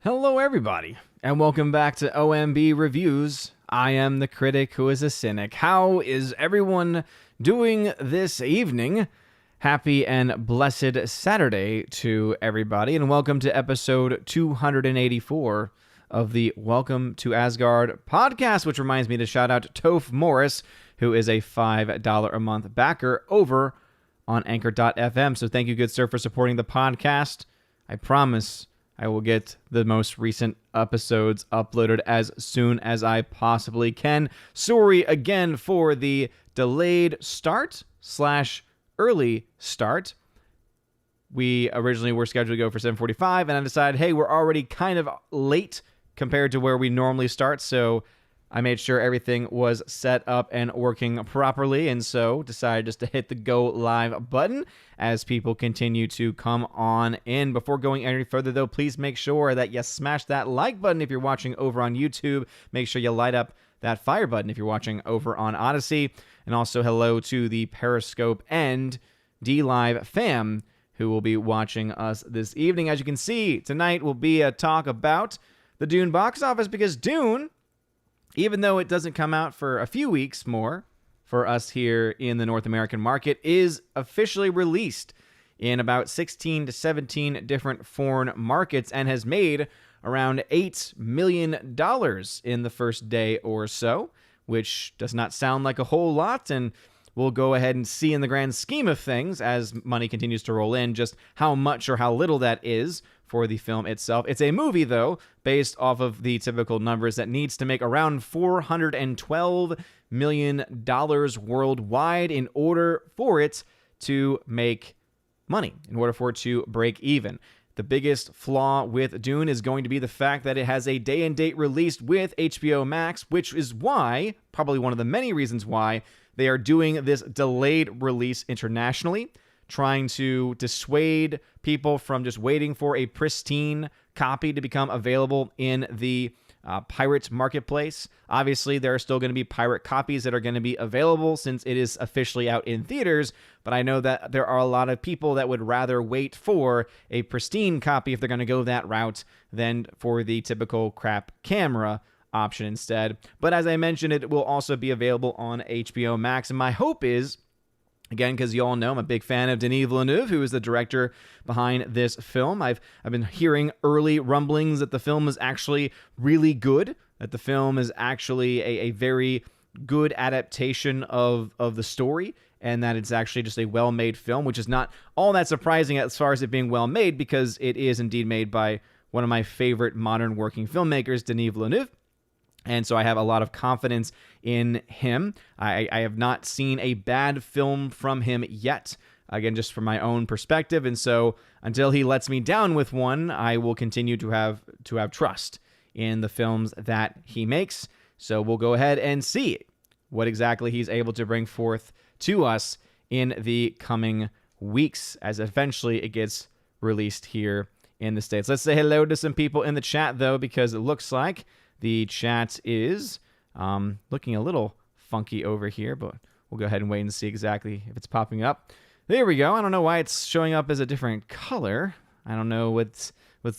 Hello, everybody, and welcome back to OMB Reviews. I am the critic who is a cynic. How is everyone doing this evening? Happy and blessed Saturday to everybody, and welcome to episode 284 of the Welcome to Asgard podcast, which reminds me to shout out Toph Morris, who is a $5 a month backer over on Anchor.fm. So thank you, good sir, for supporting the podcast. I promise I will get the most recent episodes uploaded as soon as I possibly can. Sorry again for the delayed start / early start. We originally were scheduled to go for 7:45, and I decided, hey, we're already kind of late compared to where we normally start, so I made sure everything was set up and working properly, and so decided just to hit the go live button as people continue to come on in. Before going any further, though, please make sure that you smash that like button if you're watching over on YouTube. Make sure you light up that fire button if you're watching over on Odyssey. And also hello to the Periscope and D-Live fam who will be watching us this evening. As you can see, tonight will be a talk about the Dune box office, because Dune, even though it doesn't come out for a few weeks more for us here in the North American market, is officially released in about 16 to 17 different foreign markets and has made around $8 million in the first day or so, which does not sound like a whole lot, and we'll go ahead and see in the grand scheme of things as money continues to roll in just how much or how little that is for the film itself. It's a movie, though, based off of the typical numbers that needs to make around $412 million worldwide in order for it to make money, in order for it to break even. The biggest flaw with Dune is going to be the fact that it has a day and date release with HBO Max, which is why, probably one of the many reasons why, they are doing this delayed release internationally, trying to dissuade people from just waiting for a pristine copy to become available in the pirate marketplace. Obviously, there are still going to be pirate copies that are going to be available since it is officially out in theaters, but I know that there are a lot of people that would rather wait for a pristine copy if they're going to go that route than for the typical crap camera option instead. But as I mentioned, it will also be available on HBO Max, and my hope is, again, because you all know I'm a big fan of Denis Villeneuve, who is the director behind this film. I've been hearing early rumblings that the film is actually really good, that the film is actually a very good adaptation of the story, and that it's actually just a well-made film, which is not all that surprising as far as it being well-made, because it is indeed made by one of my favorite modern working filmmakers, Denis Villeneuve. And so I have a lot of confidence in him. I have not seen a bad film from him yet, again, just from my own perspective. And so until he lets me down with one, I will continue to have trust in the films that he makes. So we'll go ahead and see what exactly he's able to bring forth to us in the coming weeks as eventually it gets released here in the States. Let's say hello to some people in the chat, though, because it looks like the chat is looking a little funky over here, but we'll go ahead and wait and see exactly if it's popping up. There we go. I don't know why it's showing up as a different color. I don't know what's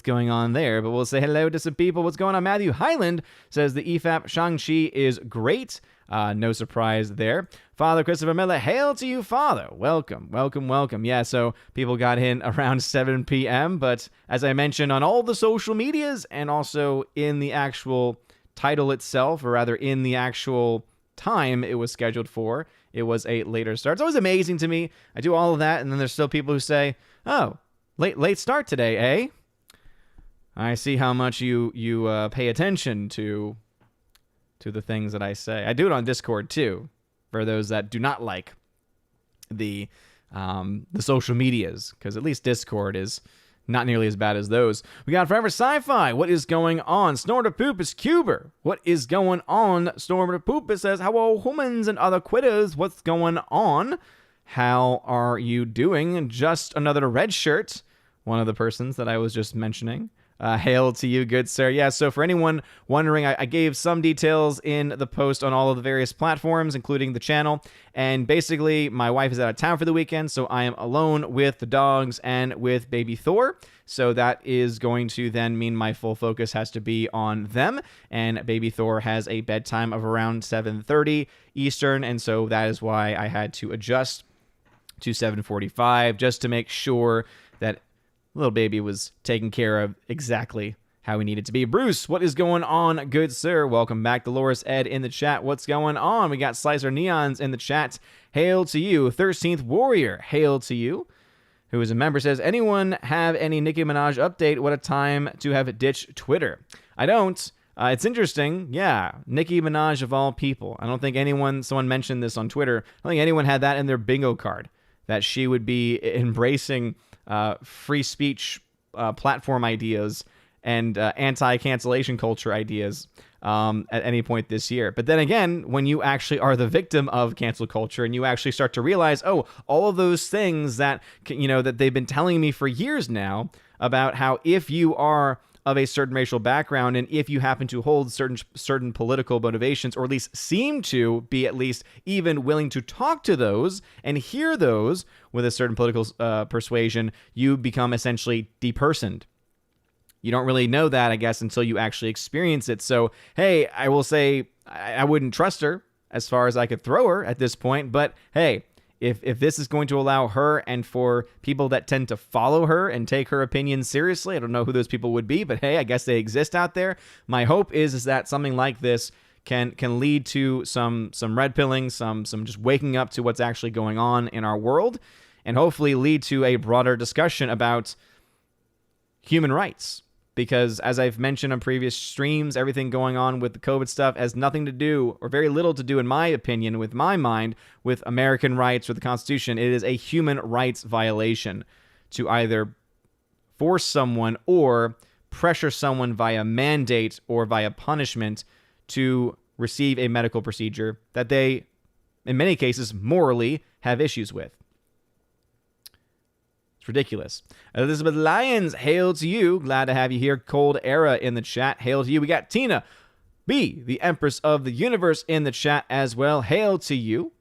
going on there, but we'll say hello to some people. What's going on? Matthew Highland says the EFAP Shang-Chi is great. No surprise there. Father Christopher Miller, hail to you, Father. Welcome, welcome, welcome. Yeah, so people got in around 7 p.m., but as I mentioned on all the social medias and also in the actual title itself, or rather in the actual time it was scheduled for, it was a later start. It's always amazing to me. I do all of that, and then there's still people who say, oh, late start today, eh? I see how much you pay attention to the things that I say. I do it on Discord too, for those that do not like the social medias, because at least Discord is not nearly as bad as those. We got Forever Sci-Fi. What is going on? Snorter Poop is Cuber. What is going on? Snorter Poop, it says, hello, humans and other quitters. What's going on? How are you doing? Just another red shirt. One of the persons that I was just mentioning Hail to you, good sir. Yeah, so for anyone wondering, I gave some details in the post on all of the various platforms, including the channel. And basically, my wife is out of town for the weekend, so I am alone with the dogs and with baby Thor. So that is going to then mean my full focus has to be on them. And baby Thor has a bedtime of around 7:30 Eastern, and so that is why I had to adjust to 7:45 just to make sure that little baby was taken care of exactly how he needed to be. Bruce, what is going on, good sir? Welcome back. Dolores Ed in the chat. What's going on? We got Slicer Neons in the chat. Hail to you. 13th Warrior, hail to you. Who is a member, says, anyone have any Nicki Minaj update? What a time to have ditched Twitter. I don't. It's interesting. Yeah, Nicki Minaj of all people. I don't think someone mentioned this on Twitter. I don't think anyone had that in their bingo card, that she would be embracing free speech platform ideas and anti-cancellation culture ideas at any point this year. But then again, when you actually are the victim of cancel culture and you actually start to realize, oh, all of those things that, that they've been telling me for years now about how if you are of a certain racial background, and if you happen to hold certain political motivations, or at least seem to be at least even willing to talk to those and hear those with a certain political persuasion, you become essentially depersoned. You don't really know that, I guess, until you actually experience it. So, hey, I will say I wouldn't trust her as far as I could throw her at this point, but hey, if this is going to allow her and for people that tend to follow her and take her opinion seriously, I don't know who those people would be, but hey, I guess they exist out there. My hope is that something like this can lead to some red pilling, some just waking up to what's actually going on in our world, and hopefully lead to a broader discussion about human rights. Because as I've mentioned on previous streams, everything going on with the COVID stuff has nothing to do, or very little to do, in my opinion, with my mind, with American rights or the Constitution. It is a human rights violation to either force someone or pressure someone via mandate or via punishment to receive a medical procedure that they, in many cases, morally have issues with. Ridiculous. Elizabeth Lyons, hail to you. Glad to have you here. Cold Era in the chat. Hail to you. We got Tina B, the Empress of the Universe, in the chat as well. Hail to you.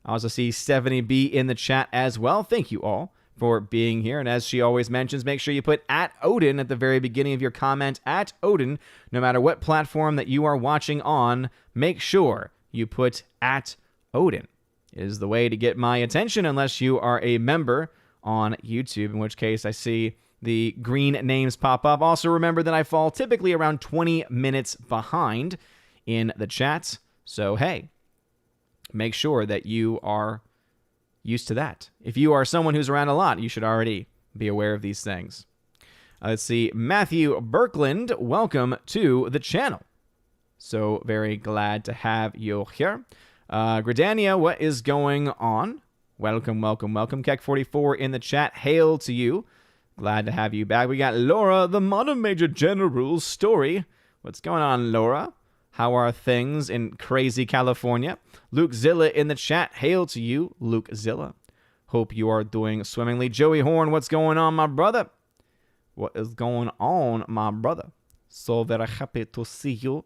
I also see Stephanie B in the chat as well. Thank you all for being here. And as she always mentions, make sure you put @Odin at the very beginning of your comment. @Odin, no matter what platform that you are watching on, make sure you put @Odin. It is the way to get my attention, unless you are a member on YouTube, in which case I see the green names pop up. Also remember that I fall typically around 20 minutes behind in the chats. So hey, make sure that you are used to that. If you are someone who's around a lot, you should already be aware of these things. Let's see. Matthew Birkland, welcome to the channel. So very glad to have you here. Gradania, what is going on? Welcome, welcome, welcome. Keck44 in the chat. Hail to you. Glad to have you back. We got Laura, the Modern Major General's story. What's going on, Laura? How are things in crazy California? Luke Zilla in the chat. Hail to you, Luke Zilla. Hope you are doing swimmingly. Joey Horn, what's going on, my brother? What is going on, my brother? So very happy to see you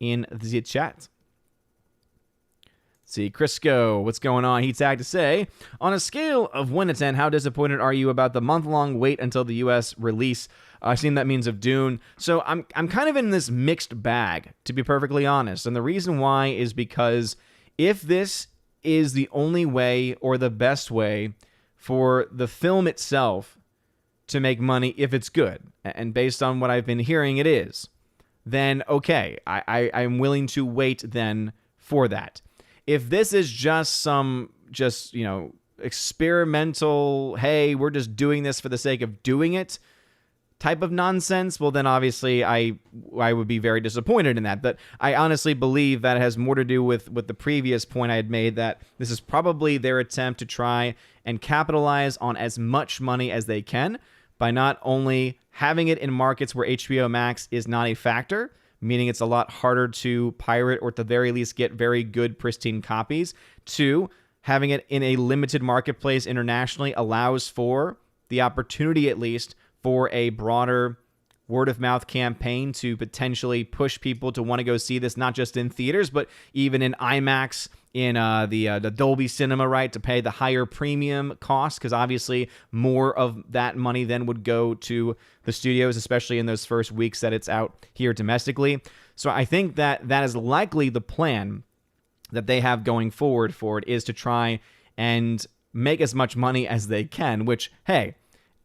in the chat. See, Crisco, what's going on? He tagged to say, on a scale of 1 to 10, how disappointed are you about the month-long wait until the U.S. release? I've seen that means of Dune. So I'm kind of in this mixed bag, to be perfectly honest. And the reason why is because if this is the only way or the best way for the film itself to make money, if it's good, and based on what I've been hearing it is, then okay, I'm willing to wait then for that. If this is just experimental, hey, we're just doing this for the sake of doing it type of nonsense, well, then obviously I would be very disappointed in that. But I honestly believe that it has more to do with the previous point I had made, that this is probably their attempt to try and capitalize on as much money as they can by not only having it in markets where HBO Max is not a factor, meaning it's a lot harder to pirate or at the very least get very good, pristine copies. 2, having it in a limited marketplace internationally allows for the opportunity, at least, for a broader word of mouth campaign to potentially push people to want to go see this, not just in theaters, but even in IMAX, in the Dolby Cinema, right, to pay the higher premium cost, because obviously more of that money then would go to the studios, especially in those first weeks that it's out here domestically. So I think that that is likely the plan that they have going forward for it, is to try and make as much money as they can, which, hey,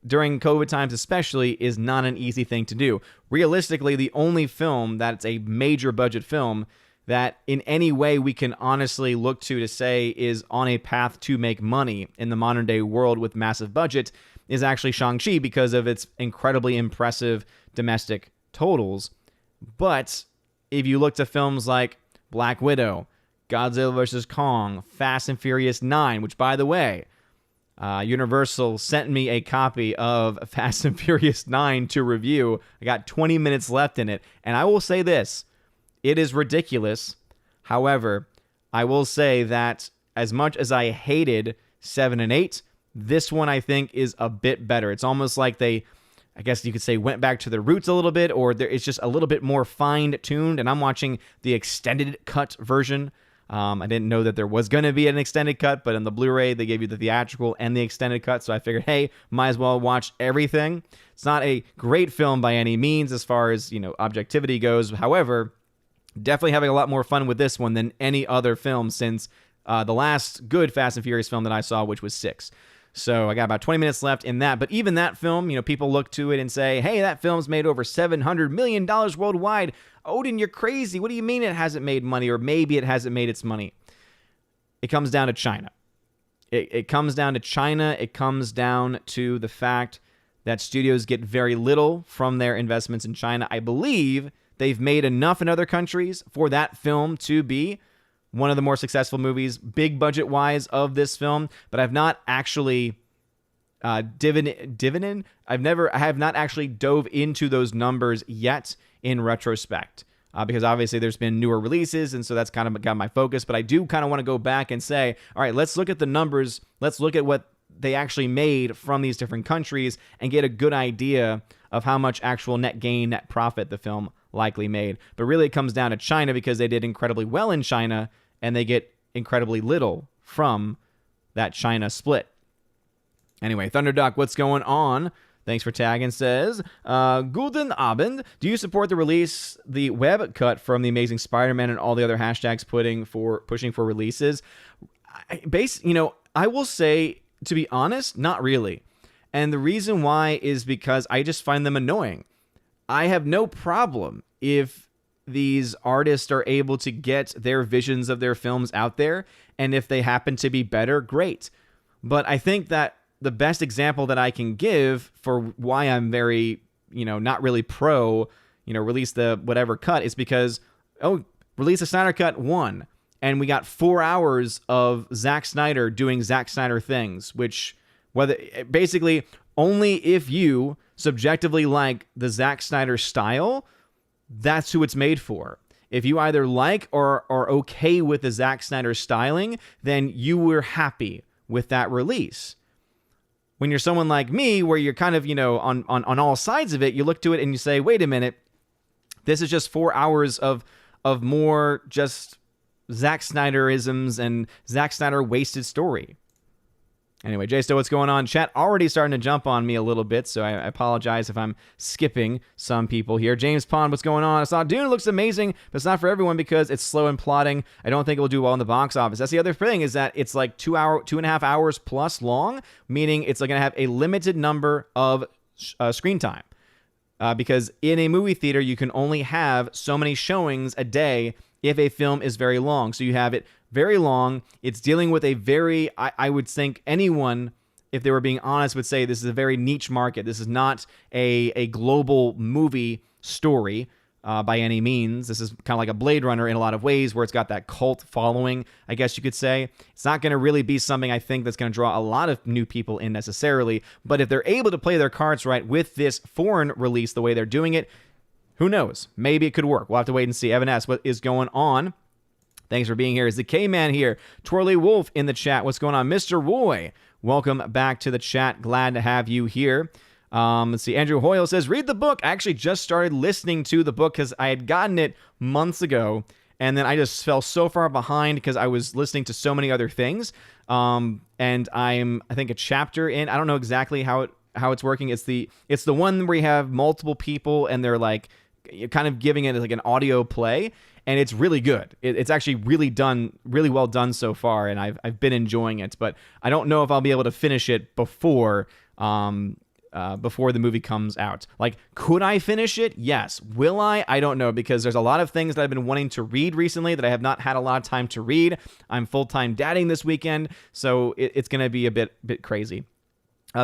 during COVID times especially, is not an easy thing to do. Realistically, the only film that's a major budget film that in any way we can honestly look to say is on a path to make money in the modern day world with massive budget is actually Shang-Chi, because of its incredibly impressive domestic totals. But if you look to films like Black Widow, Godzilla vs. Kong, Fast and Furious 9, which, by the way, Universal sent me a copy of Fast and Furious 9 to review. I got 20 minutes left in it, and I will say this. It is ridiculous. However, I will say that as much as I hated 7 and 8, this one I think is a bit better. It's almost like they, I guess you could say, went back to their roots a little bit, or it's just a little bit more fine-tuned, and I'm watching the extended cut version. I didn't know that there was going to be an extended cut, but in the Blu-ray, they gave you the theatrical and the extended cut, so I figured, hey, might as well watch everything. It's not a great film by any means as far as, objectivity goes. However, definitely having a lot more fun with this one than any other film since the last good Fast and Furious film that I saw, which was 6. So I got about 20 minutes left in that. But even that film, people look to it and say, hey, that film's made over $700 million worldwide. Odin, you're crazy. What do you mean it hasn't made money? Or maybe it hasn't made its money. It comes down to China. It comes down to China. It comes down to the fact that studios get very little from their investments in China. I believe they've made enough in other countries for that film to be one of the more successful movies, big budget-wise, of this film. But I've not actually I have not actually dove into those numbers yet in retrospect, because obviously there's been newer releases, and so that's kind of got my focus. But I do kind of want to go back and say, all right, let's look at the numbers. Let's look at what they actually made from these different countries and get a good idea of how much actual net gain, net profit the film likely made. But really it comes down to China, because they did incredibly well in China and they get incredibly little from that China split. Anyway, Thunderduck, what's going on? Thanks for tagging. Says, Guten Abend. Do you support the web cut from The Amazing Spider-Man and all the other hashtags pushing for releases? I will say, to be honest, not really. And the reason why is because I just find them annoying. I have no problem if these artists are able to get their visions of their films out there, and if they happen to be better, great. But I think that the best example that I can give for why I'm very, not really pro, release the whatever cut, is because, release the Snyder Cut 1, and we got 4 hours of Zack Snyder doing Zack Snyder things, which, basically, only if you subjectively like the Zack Snyder style, that's who it's made for. If you either like or are okay with the Zack Snyder styling, then you were happy with that release. When you're someone like me, where you're kind of, on all sides of it, you look to it and you say, wait a minute, this is just 4 hours of more just Zack Snyderisms and Zack Snyder wasted story. Anyway, Jay, what's going on? Chat already starting to jump on me a little bit, so I apologize if I'm skipping some people here. James Pond, what's going on? I saw Dune. It looks amazing, but it's not for everyone because it's slow and plotting. I don't think it will do well in the box office. That's the other thing, is that it's like 2.5 hours plus long, meaning it's going to have a limited number of screen time. Because in a movie theater, you can only have so many showings a day if a film is very long. So you have it very long. It's dealing with a very, I would think anyone, if they were being honest, would say this is a very niche market. This is not a global movie story by any means. This is kind of like a Blade Runner in a lot of ways, where it's got that cult following, I guess you could say. It's not going to really be something, I think, that's going to draw a lot of new people in necessarily. But if they're able to play their cards right with this foreign release the way they're doing it, who knows? Maybe it could work. We'll have to wait and see. Evan S., what is going on? Thanks for being here. Is the K-Man here? Twirly Wolf in the chat. What's going on? Mr. Roy, welcome back to the chat. Glad to have you here. Let's see. Andrew Hoyle says, read the book. I actually just started listening to the book because I had gotten it months ago. And then I just fell so far behind because I was listening to so many other things. And I think, a chapter in. I don't know exactly how it's working. It's the one where you have multiple people and they're like kind of giving it like an audio play. And it's really good. It's actually really well done so far. And I've been enjoying it. But I don't know if I'll be able to finish it before the movie comes out. Like, could I finish it? Yes. Will I? I don't know, because there's a lot of things that I've been wanting to read recently that I have not had a lot of time to read. I'm full-time dadding this weekend, so it's going to be a bit crazy.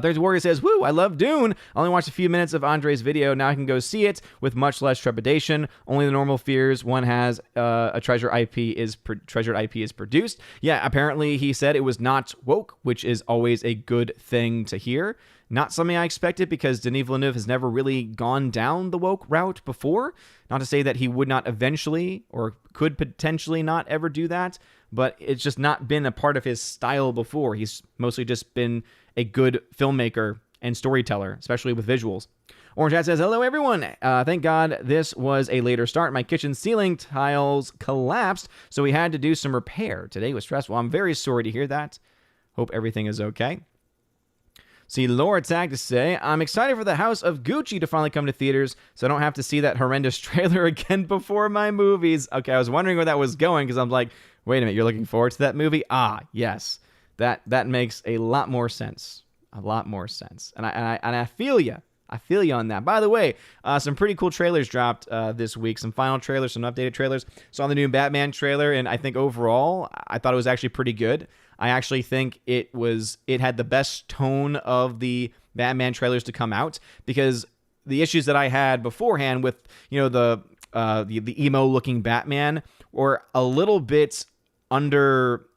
There's Warrior says, woo, I love Dune. I only watched a few minutes of Andre's video. Now I can go see it with much less trepidation. Only the normal fears one has a treasured IP is produced. Yeah, apparently he said it was not woke, which is always a good thing to hear. Not something I expected, because Denis Villeneuve has never really gone down the woke route before. Not to say that he would not eventually or could potentially not ever do that, but it's just not been a part of his style before. He's mostly just been a good filmmaker and storyteller, especially with visuals. Orange Hat says, hello everyone. Thank God this was a later start. My kitchen ceiling tiles collapsed, so we had to do some repair. Today was stressful. I'm very sorry to hear that. Hope everything is okay. See, Laura Tag to say, I'm excited for the House of Gucci to finally come to theaters, so I don't have to see that horrendous trailer again before my movies. Okay, I was wondering where that was going, because I'm like, wait a minute, you're looking forward to that movie? Ah, yes. That makes a lot more sense. A lot more sense. And I feel you. I feel you on that. By the way, some pretty cool trailers dropped this week. Some final trailers, some updated trailers. Saw the new Batman trailer, and I think overall, I thought it was actually pretty good. I actually think it had the best tone of the Batman trailers to come out, because the issues that I had beforehand with, the emo looking Batman were a little bit under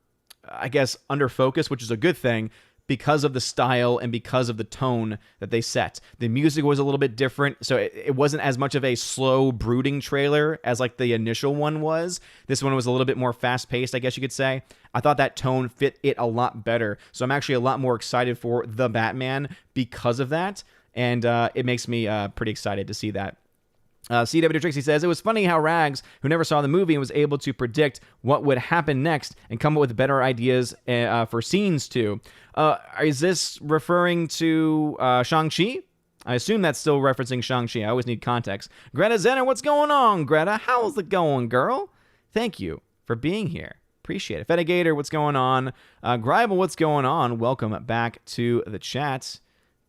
focus, which is a good thing, because of the style and because of the tone that they set. The music was a little bit different, so it wasn't as much of a slow, brooding trailer as like the initial one was. This one was a little bit more fast-paced, I guess you could say. I thought that tone fit it a lot better, so I'm actually a lot more excited for the Batman because of that, and it makes me pretty excited to see that. CW Trixie says, it was funny how Rags, who never saw the movie and was able to predict what would happen next and come up with better ideas for scenes too. Is this referring to Shang-Chi? I assume that's still referencing Shang-Chi. I always need context. Greta Zenner, what's going on, Greta? How's it going, girl? Thank you for being here. Appreciate it. Fedigator, what's going on? Greibel, what's going on? Welcome back to the chat.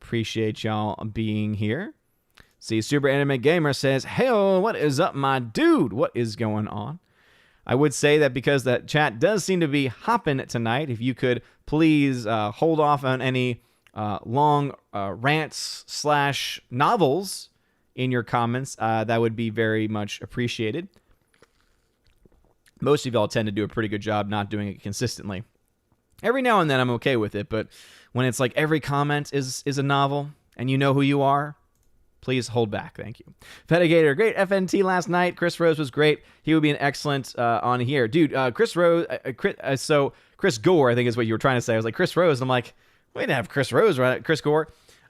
Appreciate y'all being here. See, Super Anime Gamer says, hey, what is up, my dude? What is going on? I would say that because that chat does seem to be hopping tonight, if you could please hold off on any long rants / novels in your comments, that would be very much appreciated. Most of y'all tend to do a pretty good job not doing it consistently. Every now and then I'm okay with it, but when it's like every comment is a novel and you know who you are, please hold back. Thank you. Fedigator, great FNT last night. Chris Rose was great. He would be an excellent on here. Dude, Chris Rose, so Chris Gore, I think is what you were trying to say. I was like, Chris Rose. I'm like, we didn't have Chris Rose, right? Chris Gore.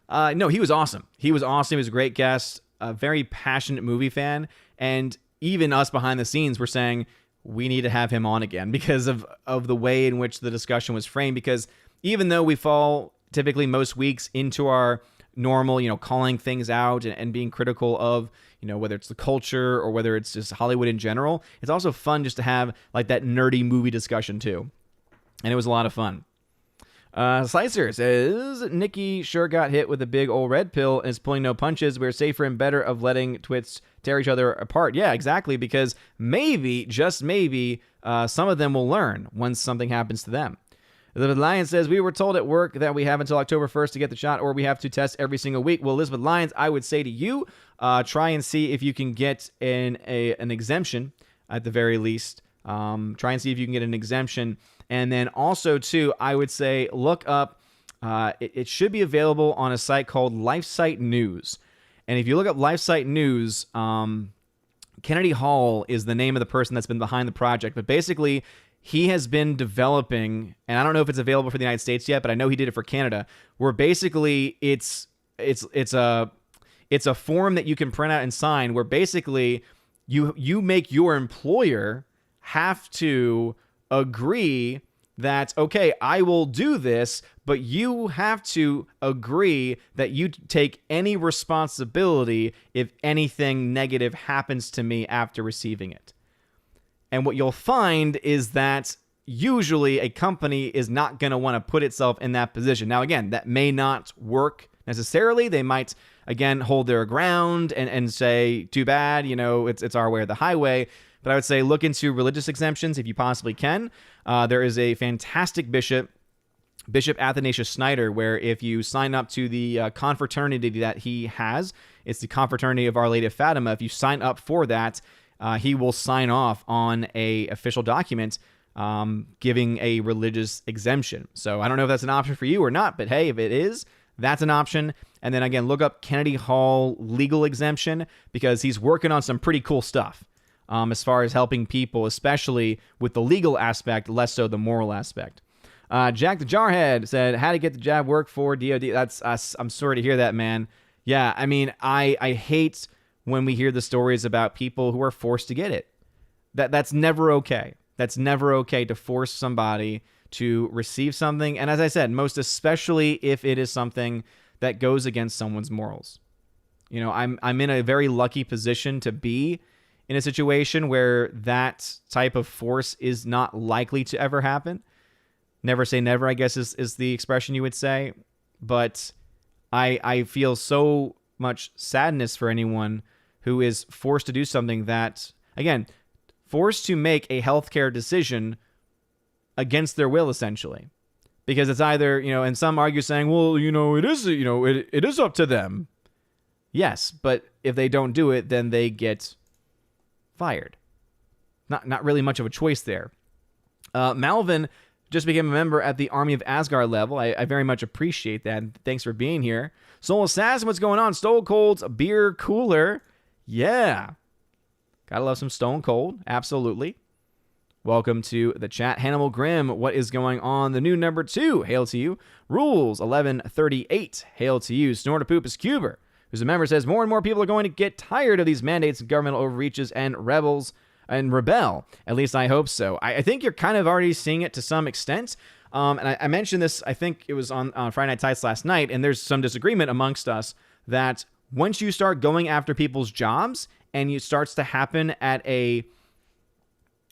No, he was awesome. He was awesome. He was a great guest, a very passionate movie fan. And even us behind the scenes were saying, we need to have him on again because of the way in which the discussion was framed. Because even though we fall typically most weeks into our normal, calling things out and being critical of, whether it's the culture or whether it's just Hollywood in general, it's also fun just to have like that nerdy movie discussion too. And it was a lot of fun. Slicer says, Nikki sure got hit with a big old red pill and is pulling no punches. We're safer and better of letting twits tear each other apart. Yeah, exactly. Because maybe, just maybe, some of them will learn once something happens to them. Elizabeth Lyons says, we were told at work that we have until October 1st to get the shot, or we have to test every single week. Well, Elizabeth Lyons, I would say to you, try and see if you can get an exemption at the very least. Try and see if you can get an exemption. And then also, too, I would say look up, it should be available on a site called LifeSite News. And if you look up LifeSite News, Kennedy Hall is the name of the person that's been behind the project. But basically, he has been developing, and I don't know if it's available for the United States yet, but I know he did it for Canada, where basically it's it's a form that you can print out and sign where basically you make your employer have to agree that, okay, I will do this, but you have to agree that you take any responsibility if anything negative happens to me after receiving it. And what you'll find is that usually a company is not going to want to put itself in that position. Now, again, that may not work necessarily. They might, again, hold their ground and say, too bad, it's our way or the highway. But I would say look into religious exemptions if you possibly can. There is a fantastic Bishop Athanasius Snyder, where if you sign up to the confraternity that he has, it's the Confraternity of Our Lady of Fatima. If you sign up for that, he will sign off on a official document giving a religious exemption. So I don't know if that's an option for you or not, but hey, if it is, that's an option. And then again, look up Kennedy Hall legal exemption, because he's working on some pretty cool stuff as far as helping people, especially with the legal aspect, less so the moral aspect. Jack the Jarhead said, how to get the jab work for DOD. I'm sorry to hear that, man. Yeah, I mean, I hate when we hear the stories about people who are forced to get it. That's never okay. That's never okay to force somebody to receive something. And as I said, most especially if it is something that goes against someone's morals. I'm in a very lucky position to be in a situation where that type of force is not likely to ever happen. Never say never, I guess, is the expression you would say. But I feel so much sadness for anyone who is forced to do something that, again, forced to make a healthcare decision against their will, essentially. Because it's either, and some argue saying, well, it is up to them. Yes, but if they don't do it, then they get fired. Not really much of a choice there. Malvin just became a member at the Army of Asgard level. I very much appreciate that. Thanks for being here. Soul Assassin, what's going on? Stone Cold's beer cooler. Yeah. Gotta love some Stone Cold. Absolutely. Welcome to the chat. Hannibal Grimm, what is going on? The new number 2, hail to you. Rules 1138, hail to you. Snortapoopus Cuber, who's a member, says more and more people are going to get tired of these mandates and governmental overreaches and rebel. At least I hope so. I think you're kind of already seeing it to some extent. And I mentioned this, I think it was on Friday Night Tights last night, and there's some disagreement amongst us that once you start going after people's jobs and it starts to happen at a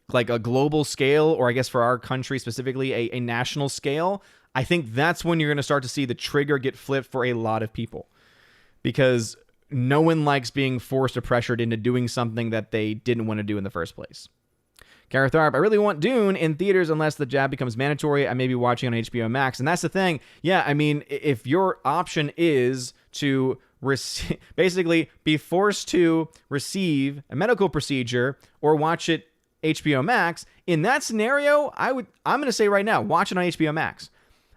global scale, or I guess for our country specifically, a national scale, I think that's when you're going to start to see the trigger get flipped for a lot of people. Because no one likes being forced or pressured into doing something that they didn't want to do in the first place. Gareth Tharp, I really want Dune in theaters unless the jab becomes mandatory. I may be watching on HBO Max. And that's the thing. Yeah, I mean, if your option is to basically be forced to receive a medical procedure or watch it HBO Max, in that scenario, I'm going to say right now, watch it on HBO Max.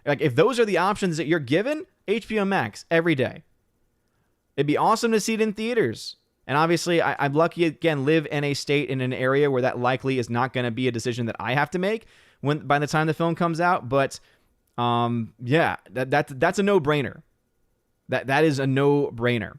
Like, if those are the options that you're given, HBO Max every day. It'd be awesome to see it in theaters. And obviously, I'm lucky, again, live in a state, in an area where that likely is not going to be a decision that I have to make by the time the film comes out. But, yeah, that's a no-brainer. That is a no-brainer.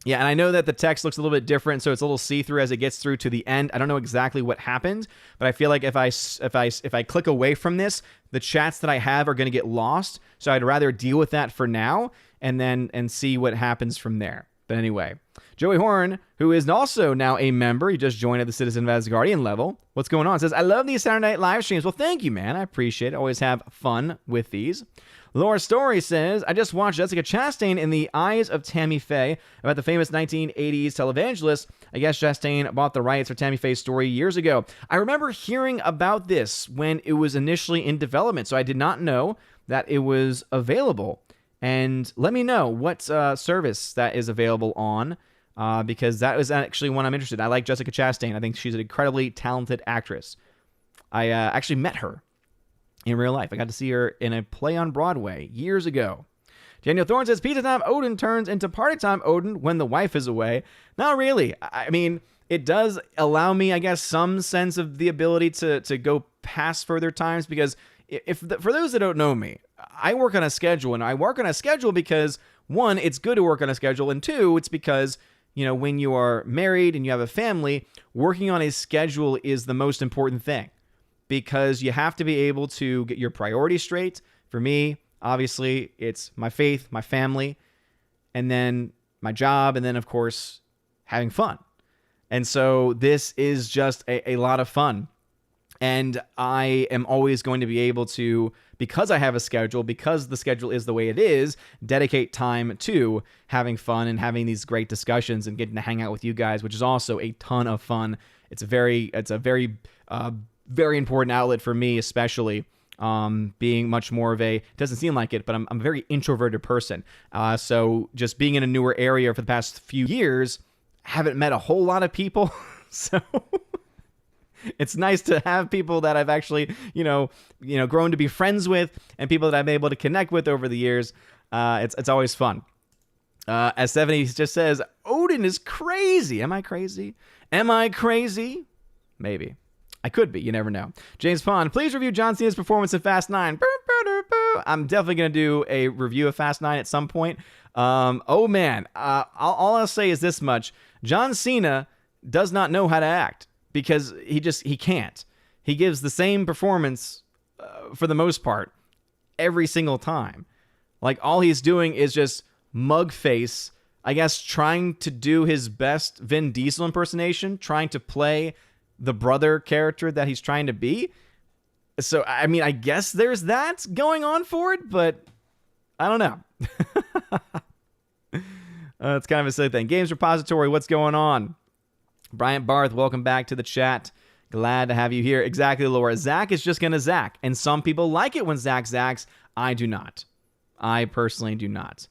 Yeah, and I know that the text looks a little bit different, so it's a little see-through as it gets through to the end. I don't know exactly what happened, but I feel like if I click away from this, the chats that I have are going to get lost. So I'd rather deal with that for now and see what happens from there. But anyway, Joey Horn, who is also now a member, he just joined at the Citizen of Asgardian level. What's going on? Says, I love these Saturday night live streams. Well, thank you, man. I appreciate it. Always have fun with these. Laura Story says, I just watched Jessica Chastain in The Eyes of Tammy Faye about the famous 1980s televangelist. I guess Chastain bought the rights for Tammy Faye's story years ago. I remember hearing about this when it was initially in development, so I did not know that it was available. And let me know what service that is available on, because that is actually one I'm interested in. I like Jessica Chastain. I think she's an incredibly talented actress. I actually met her in real life. I got to see her in a play on Broadway years ago. Daniel Thorne says, Pizza Time Odin turns into Party Time Odin when the wife is away. Not really. I mean, it does allow me, I guess, some sense of the ability to go past further times, because for those that don't know me, I work on a schedule, and I work on a schedule because one, it's good to work on a schedule, and two, it's because, when you are married and you have a family, working on a schedule is the most important thing, because you have to be able to get your priorities straight. For me, obviously, it's my faith, my family, and then my job, and then, of course, having fun. And so this is just a lot of fun. And I am always going to be able to, because I have a schedule, because the schedule is the way it is, dedicate time to having fun and having these great discussions and getting to hang out with you guys, which is also a ton of fun. It's a very important outlet for me, especially being much more of it doesn't seem like it, but I'm a very introverted person. So just being in a newer area for the past few years, haven't met a whole lot of people. So it's nice to have people that I've actually, grown to be friends with, and people that I'm able to connect with over the years. It's always fun. As 70 just says, Odin is crazy. Am I crazy? Maybe. I could be. You never know. James Pond, please review John Cena's performance in Fast 9. I'm definitely going to do a review of Fast 9 at some point. All I'll say is this much. John Cena does not know how to act, because he can't. He gives the same performance for the most part every single time. Like, all he's doing is just mug face, I guess, trying to do his best Vin Diesel impersonation, trying to play the brother character that he's trying to be. So, I mean, I guess there's that going on for it, but I don't know. It's kind of a silly thing. Games Repository, what's going on? Bryant Barth, welcome back to the chat. Glad to have you here. Exactly, Laura. Zach is just going to Zach. And some people like it when Zach Zacks. I do not. I personally do not.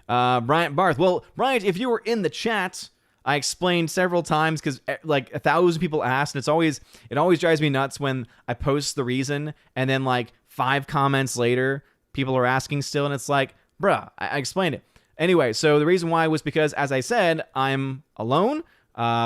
Bryant Barth. Well, Bryant, if you were in the chat, I explained several times, because like 1,000 people asked, and it always drives me nuts when I post the reason, and then like 5 comments later, people are asking still, and it's like, bruh, I explained it. Anyway, so the reason why was because, as I said, I'm alone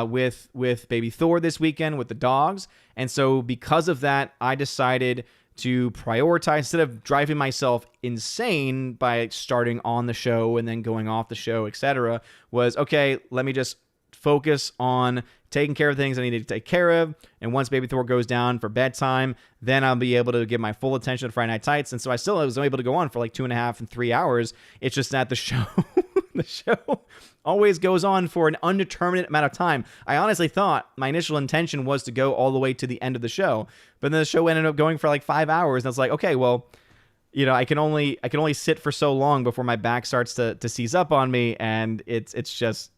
with baby Thor this weekend with the dogs, and so because of that, I decided to prioritize, instead of driving myself insane by starting on the show and then going off the show, etc., was, okay, let me just focus on taking care of things I need to take care of, and once baby Thor goes down for bedtime, then I'll be able to give my full attention to Friday Night Tights. And so I was able to go on for like 2.5 and 3 hours. It's just that the show always goes on for an undeterminate amount of time. I honestly thought my initial intention was to go all the way to the end of the show, but then the show ended up going for like 5 hours, and I was like, okay, well, I can only sit for so long before my back starts to seize up on me, and it's just,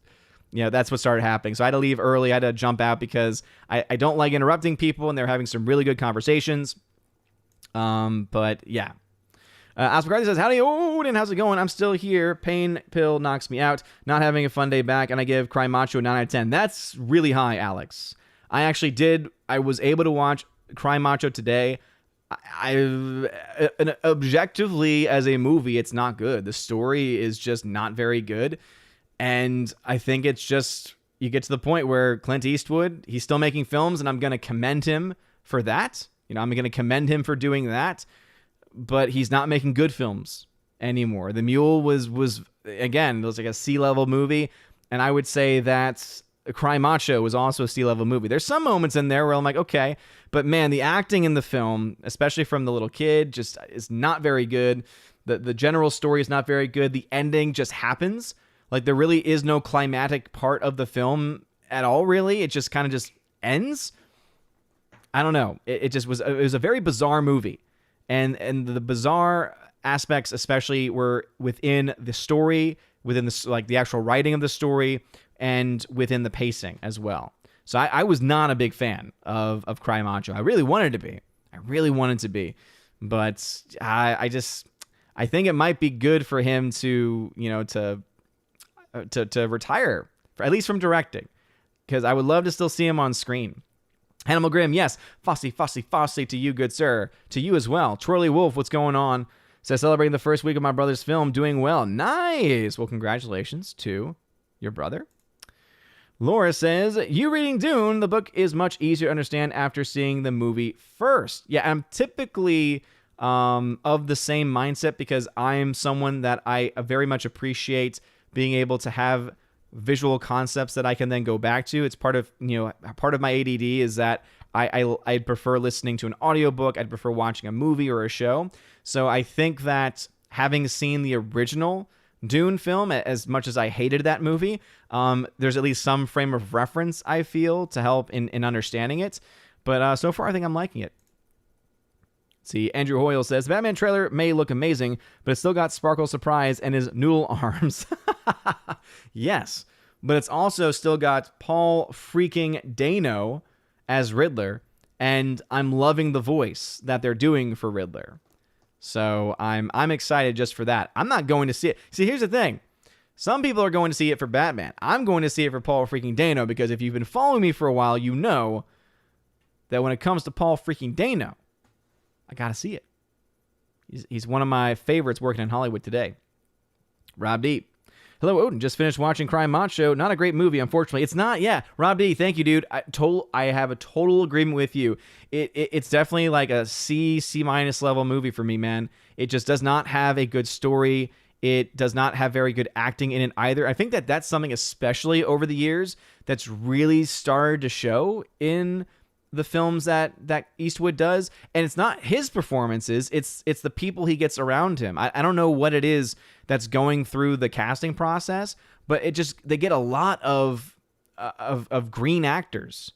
that's what started happening. So I had to leave early. I had to jump out because I don't like interrupting people, and they're having some really good conversations. But yeah. Oscar McCarthy says, howdy, Odin, how's it going? I'm still here. Pain pill knocks me out. Not having a fun day back, and I give Cry Macho a 9 out of 10. That's really high, Alex. I was able to watch Cry Macho today. Objectively, as a movie, it's not good. The story is just not very good. And I think it's just, you get to the point where Clint Eastwood, he's still making films, and I'm going to commend him for that. I'm going to commend him for doing that. But he's not making good films anymore. The Mule was again, it was like a C-level movie. And I would say that Cry Macho was also a C-level movie. There's some moments in there where I'm like, okay. But man, the acting in the film, especially from the little kid, just is not very good. The general story is not very good. The ending just happens. Like, there really is no climatic part of the film at all, really. It just kind of just ends. I don't know. It was a very bizarre movie. And the bizarre aspects especially were within the story, within the actual writing of the story, and within the pacing as well. So I was not a big fan of Cry Macho. I really wanted to be. But I think it might be good for him to retire, at least from directing, because I would love to still see him on screen. Hannibal Grimm, yes. Fossey to you, good sir. To you as well. Twirly Wolf, what's going on? Says, celebrating the first week of my brother's film, doing well. Nice. Well, congratulations to your brother. Laura says, you reading Dune, the book is much easier to understand after seeing the movie first. Yeah, I'm typically of the same mindset, because I'm someone that I very much appreciate being able to have visual concepts that I can then go back to. It's part of my ADD is that I'd prefer listening to an audiobook. I'd prefer watching a movie or a show. So I think that having seen the original Dune film, as much as I hated that movie, there's at least some frame of reference, I feel, to help in understanding it. But so far, I think I'm liking it. See, Andrew Hoyle says, the Batman trailer may look amazing, but it's still got Sparkle Surprise and his noodle arms. Yes, but it's also still got Paul freaking Dano as Riddler, and I'm loving the voice that they're doing for Riddler. So I'm excited just for that. I'm not going to see it. See, here's the thing. Some people are going to see it for Batman. I'm going to see it for Paul freaking Dano, because if you've been following me for a while, you know that when it comes to Paul freaking Dano, I gotta see it. He's one of my favorites working in Hollywood today. Rob D. Hello, Odin. Just finished watching Crime Macho. Not a great movie, unfortunately. It's not. Yeah, Rob D. Thank you, dude. I have a total agreement with you. It's definitely like a C minus level movie for me, man. It just does not have a good story. It does not have very good acting in it either. I think that's something, especially over the years, that's really started to show in the films that Eastwood does. And it's not his performances, it's the people he gets around him. I don't know what it is that's going through the casting process, but they get a lot of green actors.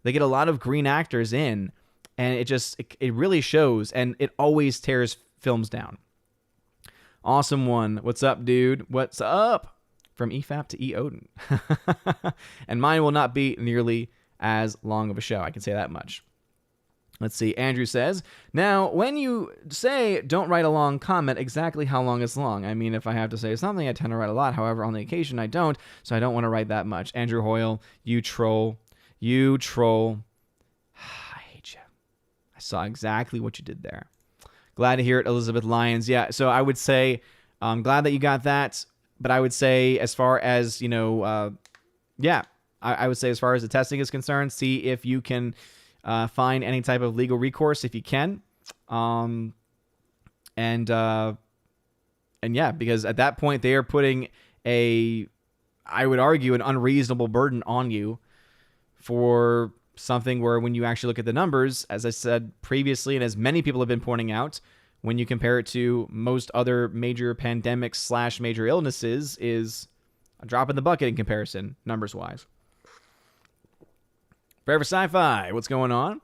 They get a lot of green actors in, and it really shows, and it always tears films down. Awesome one. What's up, dude? What's up? From EFAP to E Odin. And mine will not be nearly as long of a show. I can say that much. Let's see. Andrew says, now, when you say don't write a long comment, exactly how long is long? I mean, if I have to say something, I tend to write a lot. However, on the occasion, I don't, so I don't want to write that much. Andrew Hoyle, you troll. You troll. I hate you. I saw exactly what you did there. Glad to hear it, Elizabeth Lyons. Yeah, so I would say, I'm glad that you got that, but I would say as far as, I would say as far as the testing is concerned, see if you can find any type of legal recourse if you can. And yeah, because at that point they are putting I would argue, an unreasonable burden on you for something where, when you actually look at the numbers, as I said previously, and as many people have been pointing out, when you compare it to most other major pandemics / major illnesses, is a drop in the bucket in comparison, numbers-wise. Forever Sci-Fi, what's going on?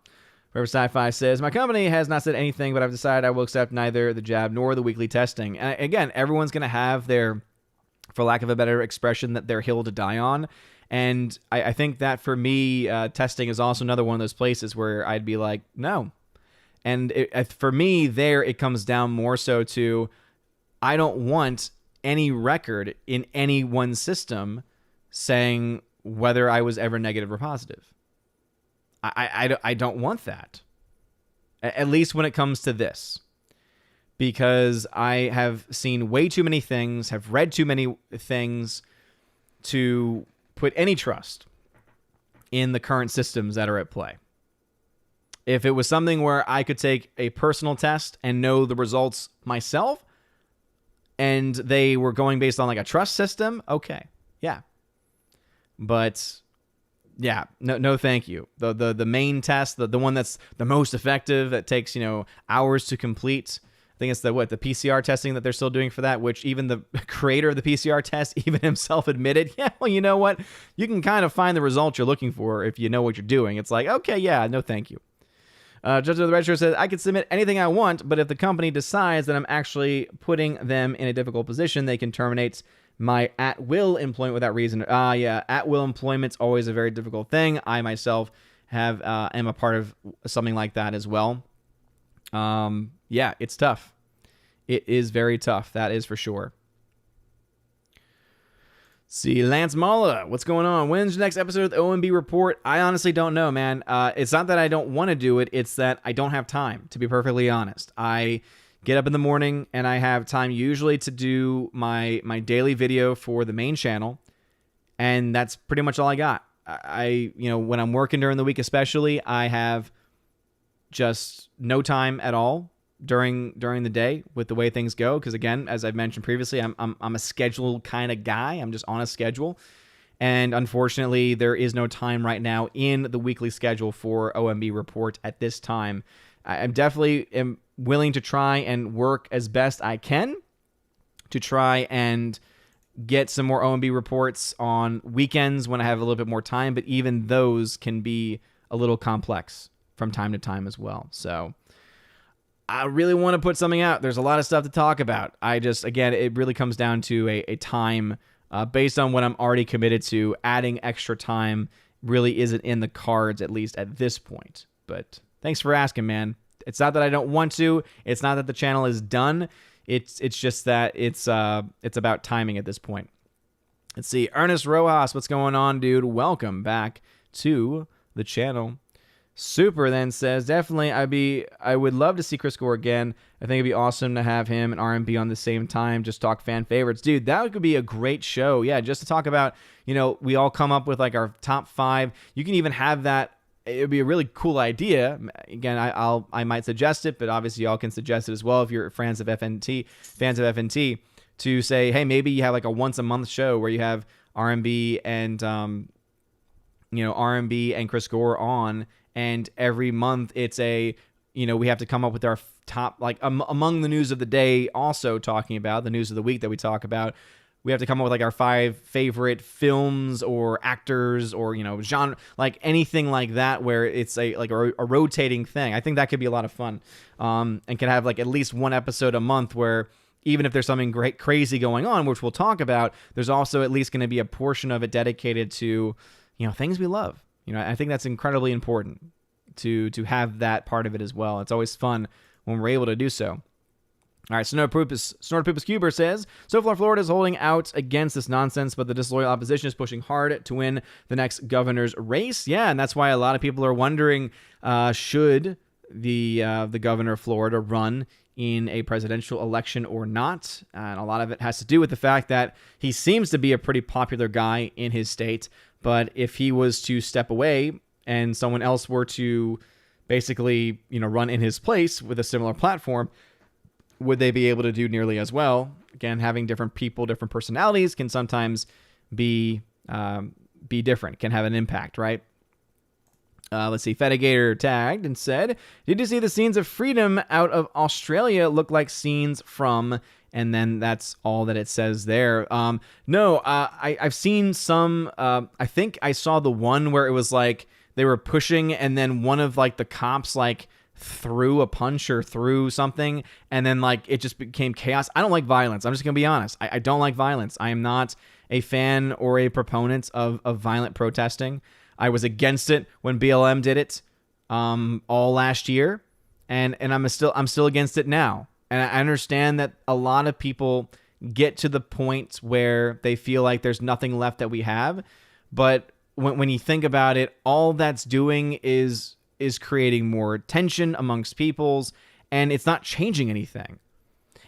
Forever Sci-Fi says, my company has not said anything, but I've decided I will accept neither the jab nor the weekly testing. And again, everyone's going to have their, for lack of a better expression, their hill to die on. And I think that for me, testing is also another one of those places where I'd be like, no. And for me, it comes down more so to, I don't want any record in any one system saying whether I was ever negative or positive. I don't want that, at least when it comes to this, because I have seen way too many things, have read too many things to put any trust in the current systems that are at play. If it was something where I could take a personal test and know the results myself, and they were going based on like a trust system, okay, yeah. But yeah, no, thank you. The main test, the one that's the most effective, that takes hours to complete. I think it's the PCR testing that they're still doing for that, which even the creator of the PCR test even himself admitted, yeah, well, you know what? You can kind of find the results you're looking for if you know what you're doing. It's like, okay, yeah, no, thank you. Judge of the Retro says, I can submit anything I want, but if the company decides that I'm actually putting them in a difficult position, they can terminate my at-will employment without reason. Yeah, at-will employment's always a very difficult thing. I myself am a part of something like that as well. Yeah, it's tough. It is very tough. That is for sure. See, Lance Mala, what's going on? When's the next episode of the OMB Report? I honestly don't know, man. It's not that I don't want to do it. It's that I don't have time, to be perfectly honest. I get up in the morning and I have time usually to do my daily video for the main channel, and that's pretty much all I got. When I'm working during the week especially, I have just no time at all during the day with the way things go. Because again, as I've mentioned previously, I'm a schedule kind of guy. I'm just on a schedule. And unfortunately, there is no time right now in the weekly schedule for OMB Report at this time. I'm definitely am willing to try and work as best I can to try and get some more OMB reports on weekends when I have a little bit more time, but even those can be a little complex from time to time as well. So I really want to put something out. There's a lot of stuff to talk about. Again, it really comes down to a time based on what I'm already committed to. Adding extra time really isn't in the cards, at least at this point. But thanks for asking, man. It's not that I don't want to. It's not that the channel is done. It's just that it's about timing at this point. Let's see. Ernest Rojas, what's going on, dude? Welcome back to the channel. Super then says, definitely I would love to see Chris Gore again. I think it'd be awesome to have him and R&B on the same time, just talk fan favorites. Dude, that could be a great show. Yeah, just to talk about, we all come up with like our top 5. You can even have that. It would be a really cool idea. Again, I might suggest it, but obviously y'all can suggest it as well if you're fans of FNT, to say, hey, maybe you have like a once a month show where you have R&B and R&B and Chris Gore on, and every month it's we have to come up with our top, like among the news of the day, also talking about the news of the week that we talk about. We have to come up with like our 5 favorite films or actors or, genre, like anything like that, where it's a rotating thing. I think that could be a lot of fun, and can have like at least one episode a month where even if there's something great, crazy going on, which we'll talk about, there's also at least going to be a portion of it dedicated to, things we love. I think that's incredibly important to have that part of it as well. It's always fun when we're able to do so. All right, Snortopupus Cuber says, so far Florida is holding out against this nonsense, but the disloyal opposition is pushing hard to win the next governor's race. Yeah, and that's why a lot of people are wondering, should the governor of Florida run in a presidential election or not? And a lot of it has to do with the fact that he seems to be a pretty popular guy in his state, but if he was to step away and someone else were to basically, run in his place with a similar platform, would they be able to do nearly as well? Again, having different people, different personalities can sometimes be different, can have an impact, right? Let's see. Fedigator tagged and said, did you see the scenes of freedom out of Australia look like scenes from... And then that's all that it says there. No, I've seen some... I think I saw the one where it was like they were pushing and then one of like the cops like threw a punch or threw something, and then like it just became chaos. I don't like violence. I'm just gonna be honest. I don't like violence. I am not a fan or a proponent of violent protesting. I was against it when BLM did it all last year, and I'm still against it now. And I understand that a lot of people get to the point where they feel like there's nothing left that we have, but when you think about it, all that's doing is creating more tension amongst peoples, and it's not changing anything.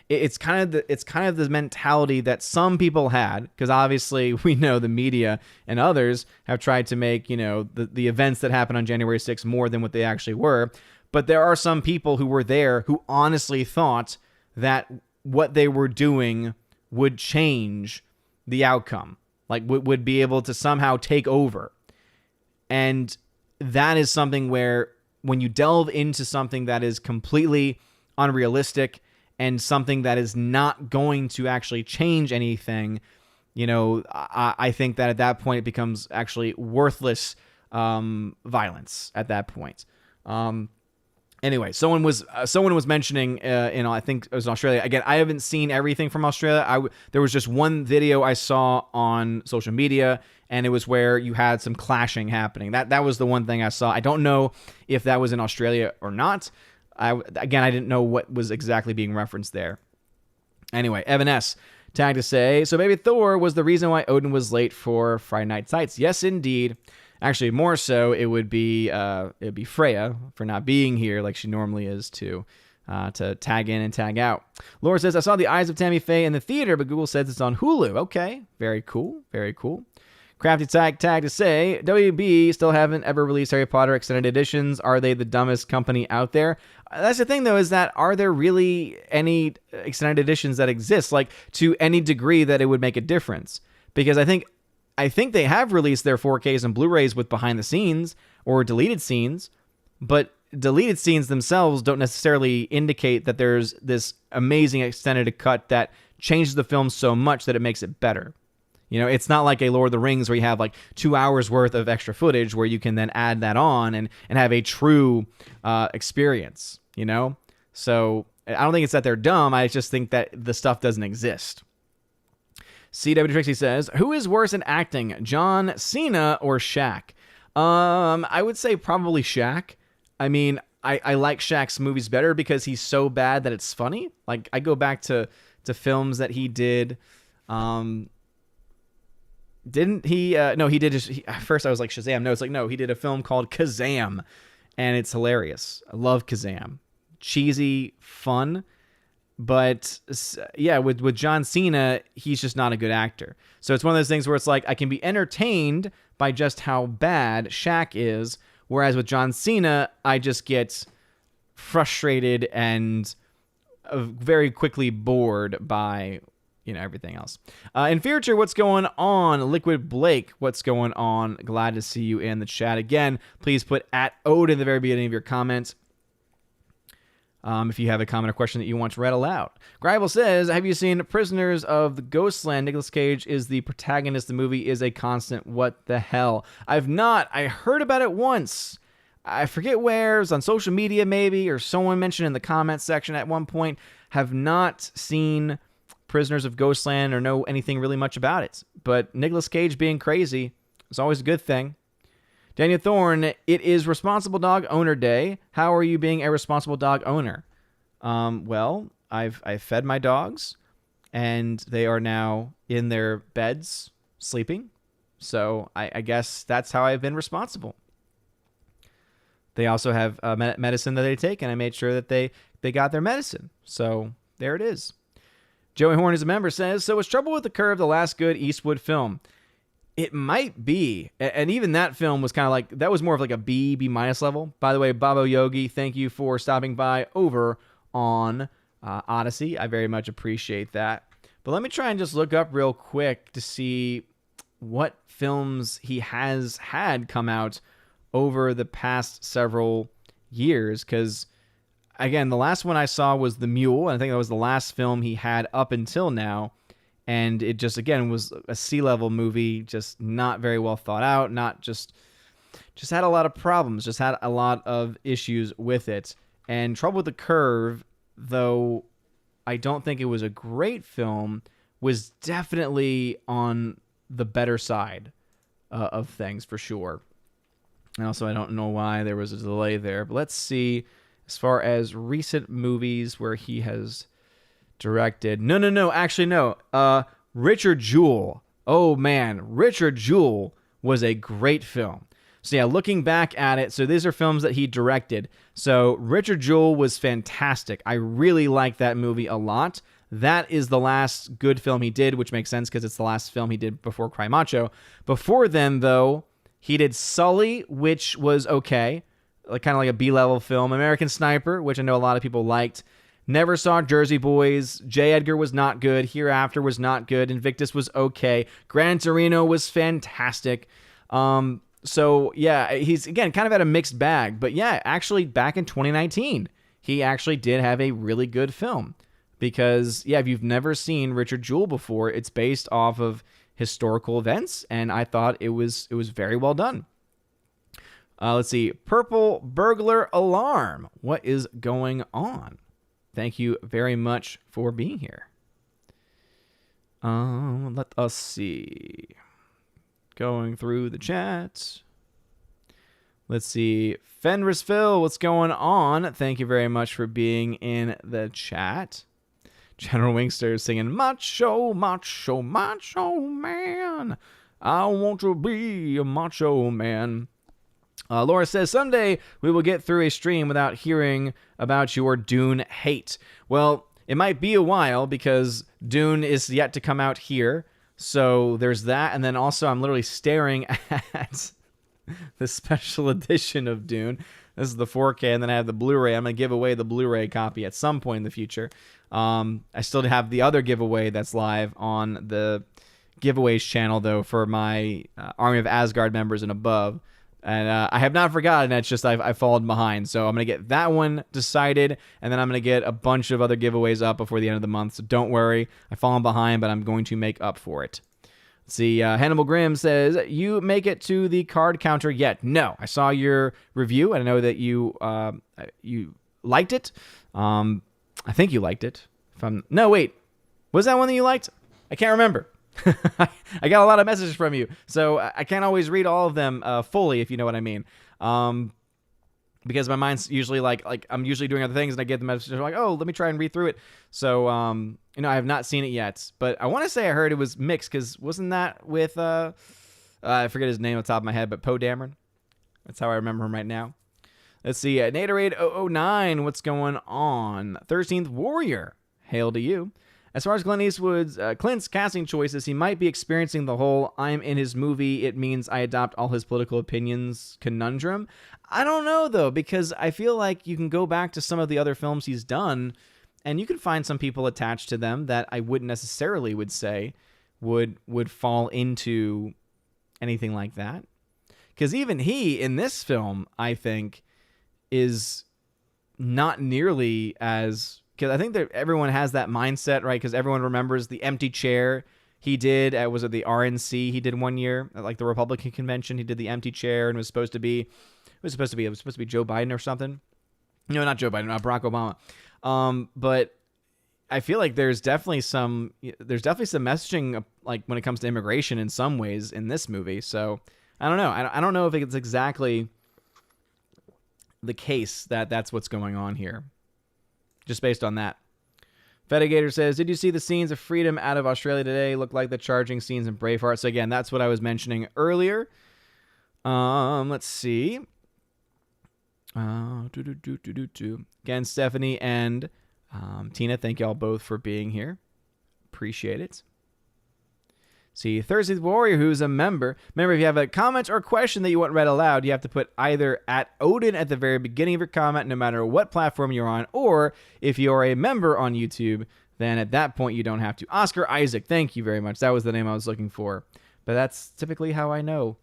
It's kind of the mentality that some people had, because obviously we know the media and others have tried to make the events that happened on January 6th more than what they actually were. But there are some people who were there who honestly thought that what they were doing would change the outcome, like would be able to somehow take over. And that is something where when you delve into something that is completely unrealistic and something that is not going to actually change anything, I think that at that point it becomes actually worthless violence at that point. Anyway, someone was mentioning, I think it was in Australia. Again, I haven't seen everything from Australia. There was just one video I saw on social media, and it was where you had some clashing happening. That was the one thing I saw. I don't know if that was in Australia or not. I didn't know what was exactly being referenced there. Anyway, Evan S. tagged to say, so maybe Thor was the reason why Odin was late for Friday Night Sights. Yes, indeed. Actually, more so, it would be Freya for not being here like she normally is to tag in and tag out. Laura says, I saw The Eyes of Tammy Faye in the theater, but Google says it's on Hulu. Okay, very cool, very cool. Crafty Tag to say, WB still haven't ever released Harry Potter extended editions. Are they the dumbest company out there? That's the thing, though, is that are there really any extended editions that exist, like to any degree that it would make a difference? Because I think they have released their 4Ks and Blu-rays with behind the scenes or deleted scenes, but deleted scenes themselves don't necessarily indicate that there's this amazing extended cut that changes the film so much that it makes it better. You know, it's not like a Lord of the Rings where you have like 2 hours worth of extra footage where you can then add that on and have a true experience, you know? So I don't think it's that they're dumb. I just think that the stuff doesn't exist. CW Trixie says, who is worse in acting, John Cena or Shaq? I would say probably Shaq. I mean, I like Shaq's movies better because he's so bad that it's funny. Like, I go back to films that he did. Didn't he? No, he did. At first, I was like Shazam. No, it's like, no, he did a film called Kazam, and it's hilarious. I love Kazam. Cheesy, fun. But yeah, with John Cena, he's just not a good actor. So it's one of those things where it's like I can be entertained by just how bad Shaq is, whereas with John Cena, I just get frustrated and very quickly bored by everything else. In future, what's going on? Liquid Blake, what's going on? Glad to see you in the chat again. Please put @Ode in the very beginning of your comments. If you have a comment or question that you want read aloud. Grible says, have you seen Prisoners of the Ghostland? Nicolas Cage is the protagonist. The movie is a constant. What the hell? I've not. I heard about it once. I forget where. It was on social media maybe, or someone mentioned in the comments section at one point. Have not seen Prisoners of Ghostland or know anything really much about it. But Nicolas Cage being crazy is always a good thing. Daniel Thorne, it is Responsible Dog Owner Day. How are you being a responsible dog owner? Well, I've fed my dogs, and they are now in their beds sleeping. So I guess that's how I've been responsible. They also have medicine that they take, and I made sure that they got their medicine. So there it is. Joey Horn, is a member, says, so was Trouble with the Curve the last good Eastwood film? It might be. And even that film was kind of like, that was more of like a B minus level. By the way, Babo Yogi, thank you for stopping by over on Odyssey. I very much appreciate that. But let me try and just look up real quick to see what films he has had come out over the past several years. Because, again, the last one I saw was The Mule. And I think that was the last film he had up until now. And it just, again, was a C-level movie, just not very well thought out, not just had a lot of problems, just had a lot of issues with it. And Trouble with the Curve, though I don't think it was a great film, was definitely on the better side of things, for sure. And also, I don't know why there was a delay there. But let's see, as far as recent movies where he has directed. Actually, no. Richard Jewell. Oh, man. Richard Jewell was a great film. So, yeah, looking back at it, so these are films that he directed. So, Richard Jewell was fantastic. I really like that movie a lot. That is the last good film he did, which makes sense because it's the last film he did before Cry Macho. Before then, though, he did Sully, which was okay. Kind of like a B-level film. American Sniper, which I know a lot of people liked. Never saw Jersey Boys. J. Edgar was not good. Hereafter was not good. Invictus was okay. Gran Torino was fantastic. So, yeah, he's, again, kind of had a mixed bag. But, yeah, actually, back in 2019, he actually did have a really good film. Because, yeah, if you've never seen Richard Jewell before, it's based off of historical events. And I thought it was very well done. Let's see. Purple Burglar Alarm. What is going on? Thank you very much for being here. Let us see. Going through the chat. Let's see. Fenris Phil, what's going on? Thank you very much for being in the chat. General Wingster singing, Macho, Macho, Macho Man. I want to be a Macho Man. Laura says, someday we will get through a stream without hearing about your Dune hate. Well, it might be a while because Dune is yet to come out here. So there's that. And then also I'm literally staring at the special edition of Dune. This is the 4K, and then I have the Blu-ray. I'm going to give away the Blu-ray copy at some point in the future. I still have the other giveaway that's live on the giveaways channel, though, for my Army of Asgard members and above. And I have not forgotten. It's just I've fallen behind. So I'm going to get that one decided, and then I'm going to get a bunch of other giveaways up before the end of the month. So don't worry. I've fallen behind, but I'm going to make up for it. Let's see, Hannibal Grimm says, you make it to the card counter yet? No. I saw your review, and I know that you liked it. I think you liked it. No, wait. Was that one that you liked? I can't remember. I got a lot of messages from you, so I can't always read all of them fully, if you know what I mean. Because my mind's usually like I'm usually doing other things, and I get the messages like, oh, let me try and read through it. So, I have not seen it yet, but I want to say I heard it was mixed, because wasn't that with, I forget his name on the top of my head, but Poe Dameron? That's how I remember him right now. Let's see, Naderade 009, what's going on? 13th Warrior, hail to you. As far as Clint's casting choices, he might be experiencing the whole I'm in his movie, it means I adopt all his political opinions conundrum. I don't know, though, because I feel like you can go back to some of the other films he's done, and you can find some people attached to them that I wouldn't necessarily would say would fall into anything like that. Because even he, in this film, I think, is not nearly as... Because I think that everyone has that mindset, right? Because everyone remembers the empty chair he did at, was it the RNC he did one year, at like the Republican convention? He did the empty chair, and it was supposed to be Joe Biden or something. No, not Joe Biden, Barack Obama. But I feel like there's definitely some messaging like when it comes to immigration in some ways in this movie. So I don't know. I don't know if it's exactly the case that that's what's going on here. Just based on that. Fedigator says, did you see the scenes of freedom out of Australia today? Look like the charging scenes in Braveheart. So again, that's what I was mentioning earlier. Let's see. Again, Stephanie and Tina, thank y'all both for being here. Appreciate it. See, Thursday Warrior, who's a member. Remember, if you have a comment or question that you want read aloud, you have to put either at Odin at the very beginning of your comment, no matter what platform you're on, or if you're a member on YouTube, then at that point you don't have to. Oscar Isaac, thank you very much. That was the name I was looking for. But that's typically how I know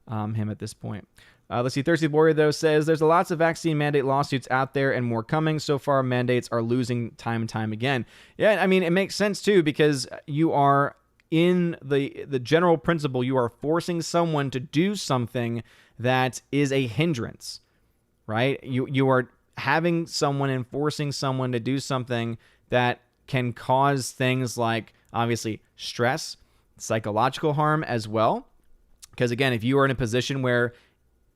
him at this point. Let's see, Thirsty Warrior, though, says, there's lots of vaccine mandate lawsuits out there and more coming. So far, mandates are losing time and time again. Yeah, I mean, it makes sense, too, because you are... in the general principle, you are forcing someone to do something that is a hindrance, right? You are having someone and forcing someone to do something that can cause things like, obviously, stress, psychological harm as well. Because, again, if you are in a position where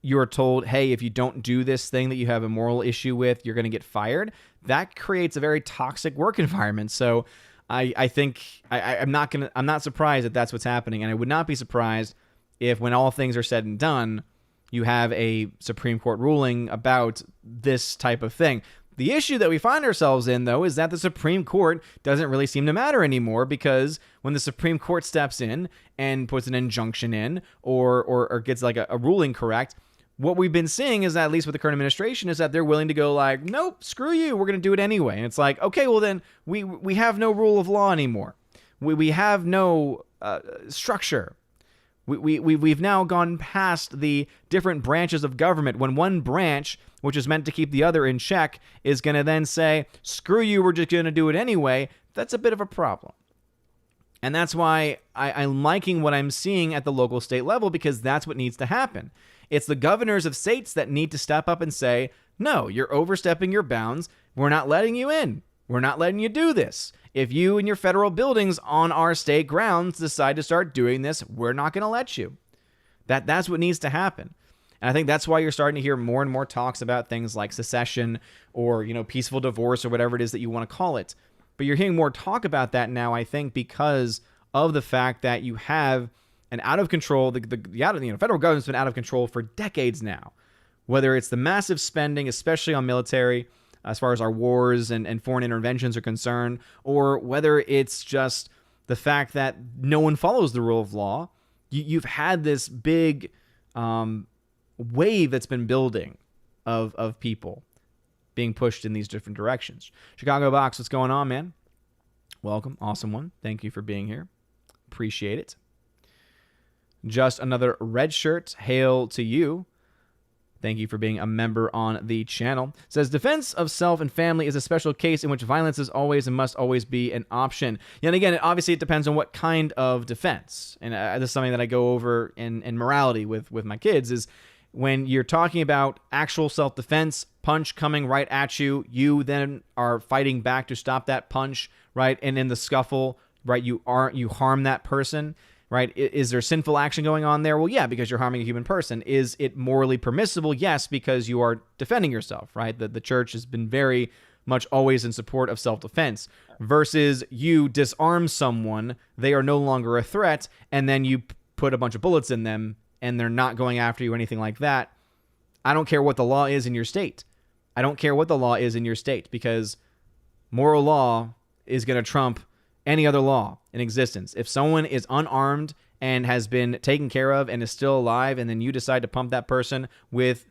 you are told, hey, if you don't do this thing that you have a moral issue with, you're going to get fired, that creates a very toxic work environment. So I think I'm not surprised that that's what's happening, and I would not be surprised if, when all things are said and done, you have a Supreme Court ruling about this type of thing. The issue that we find ourselves in, though, is that the Supreme Court doesn't really seem to matter anymore, because when the Supreme Court steps in and puts an injunction in or gets like a ruling correct, what we've been seeing is that, at least with the current administration, is that they're willing to go like, nope, screw you, we're going to do it anyway. And it's like, okay, well then we have no rule of law anymore. We have no structure. We've now gone past the different branches of government, when one branch, which is meant to keep the other in check, is going to then say, screw you, we're just going to do it anyway. That's a bit of a problem. And that's why I'm liking what I'm seeing at the local state level, because that's what needs to happen. It's the governors of states that need to step up and say, no, you're overstepping your bounds. We're not letting you in. We're not letting you do this. If you and your federal buildings on our state grounds decide to start doing this, we're not going to let you. That's what needs to happen. And I think that's why you're starting to hear more and more talks about things like secession or, peaceful divorce or whatever it is that you want to call it. But you're hearing more talk about that now, I think, because of the fact that you have an out of control, the federal government's been out of control for decades now. Whether it's the massive spending, especially on military, as far as our wars and foreign interventions are concerned, or whether it's just the fact that no one follows the rule of law. You've had this big wave that's been building of people being pushed in these different directions. Chicago Box, what's going on, man? Welcome. Awesome one. Thank you for being here. Appreciate it. Just another red shirt. Hail to you. Thank you for being a member on the channel. It says, defense of self and family is a special case in which violence is always and must always be an option. And again, obviously it depends on what kind of defense. And this is something that I go over in morality with my kids, is when you're talking about actual self-defense, punch coming right at you, you then are fighting back to stop that punch, right? And in the scuffle, right, you harm that person. Right? Is there sinful action going on there? Well, yeah, because you're harming a human person. Is it morally permissible? Yes, because you are defending yourself, right? The church has been very much always in support of self-defense, versus you disarm someone, they are no longer a threat, and then you put a bunch of bullets in them, and they're not going after you or anything like that. I don't care what the law is in your state. I don't care what the law is in your state, because moral law is going to trump any other law in existence. If someone is unarmed and has been taken care of and is still alive, and then you decide to pump that person with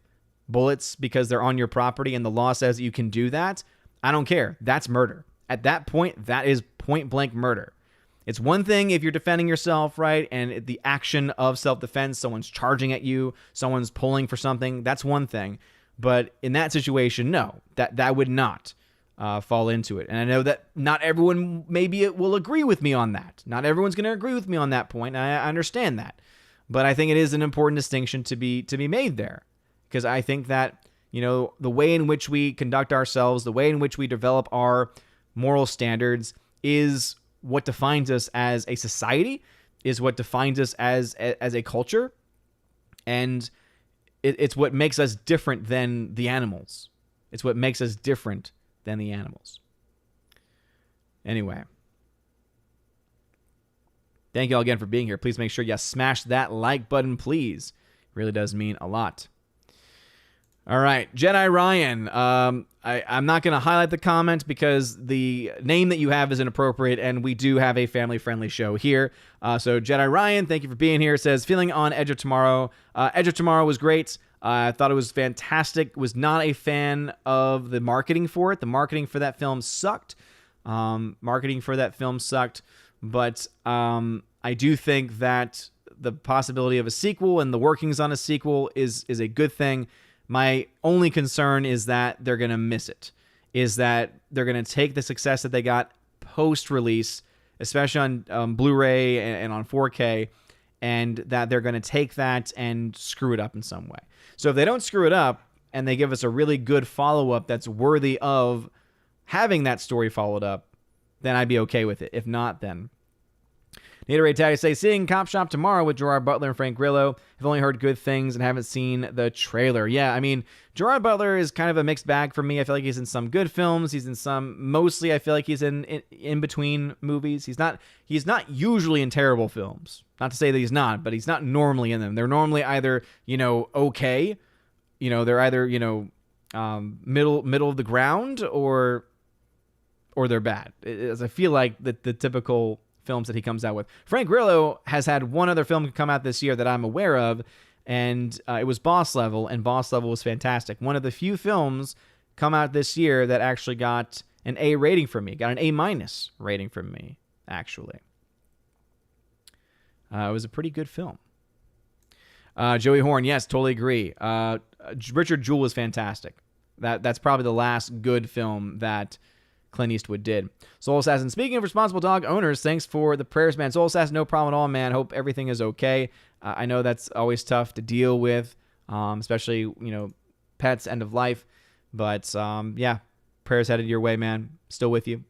bullets because they're on your property and the law says that you can do that, I don't care. That's murder. At that point, that is point blank murder. It's one thing if you're defending yourself, right? And the action of self-defense, someone's charging at you, someone's pulling for something, that's one thing. But in that situation, no, that would not fall into it. And I know that not everyone maybe will agree with me on that. Not everyone's going to agree with me on that point. I understand that. But I think it is an important distinction to be made there. Because I think that, the way in which we conduct ourselves, the way in which we develop our moral standards is what defines us as a society, is what defines us as a culture. And it's what makes us different than the animals. It's what makes us different than the animals. Anyway. Thank you all again for being here. Please make sure you smash that like button, please. It really does mean a lot. All right, Jedi Ryan. I'm not going to highlight the comment because the name that you have is inappropriate, and we do have a family-friendly show here. So Jedi Ryan, thank you for being here. It says, feeling on Edge of Tomorrow. Edge of Tomorrow was great. I thought it was fantastic. Was not a fan of the marketing for it. The marketing for that film sucked. But I do think that the possibility of a sequel and the workings on a sequel is a good thing. My only concern is that they're going to miss it. Is that they're going to take the success that they got post-release, especially on Blu-ray and on 4K, and that they're going to take that and screw it up in some way. So if they don't screw it up and they give us a really good follow-up that's worthy of having that story followed up, then I'd be okay with it. If not, then... Naderade Tag say, seeing Cop Shop tomorrow with Gerard Butler and Frank Grillo. I've only heard good things and haven't seen the trailer. Yeah, I mean, Gerard Butler is kind of a mixed bag for me. I feel like he's in some good films. He's in some, mostly I feel like he's in between movies. He's not usually in terrible films. Not to say that he's not, but he's not normally in them. They're normally either, okay. They're either, middle of the ground or they're bad. As I feel like the typical films that he comes out with. Frank Grillo has had one other film come out this year that I'm aware of, and it was Boss Level, and Boss Level was fantastic. One of the few films come out this year that actually got an A rating from me, got an A- rating from me, actually. It was a pretty good film. Joey Horn, yes, totally agree. Richard Jewell was fantastic. That's probably the last good film that Clint Eastwood did. Soul Assassin, speaking of responsible dog owners, thanks for the prayers, man. Soul Assassin, no problem at all, man. Hope everything is okay. I know that's always tough to deal with, especially, pets, end of life. But, yeah, prayers headed your way, man. Still with you.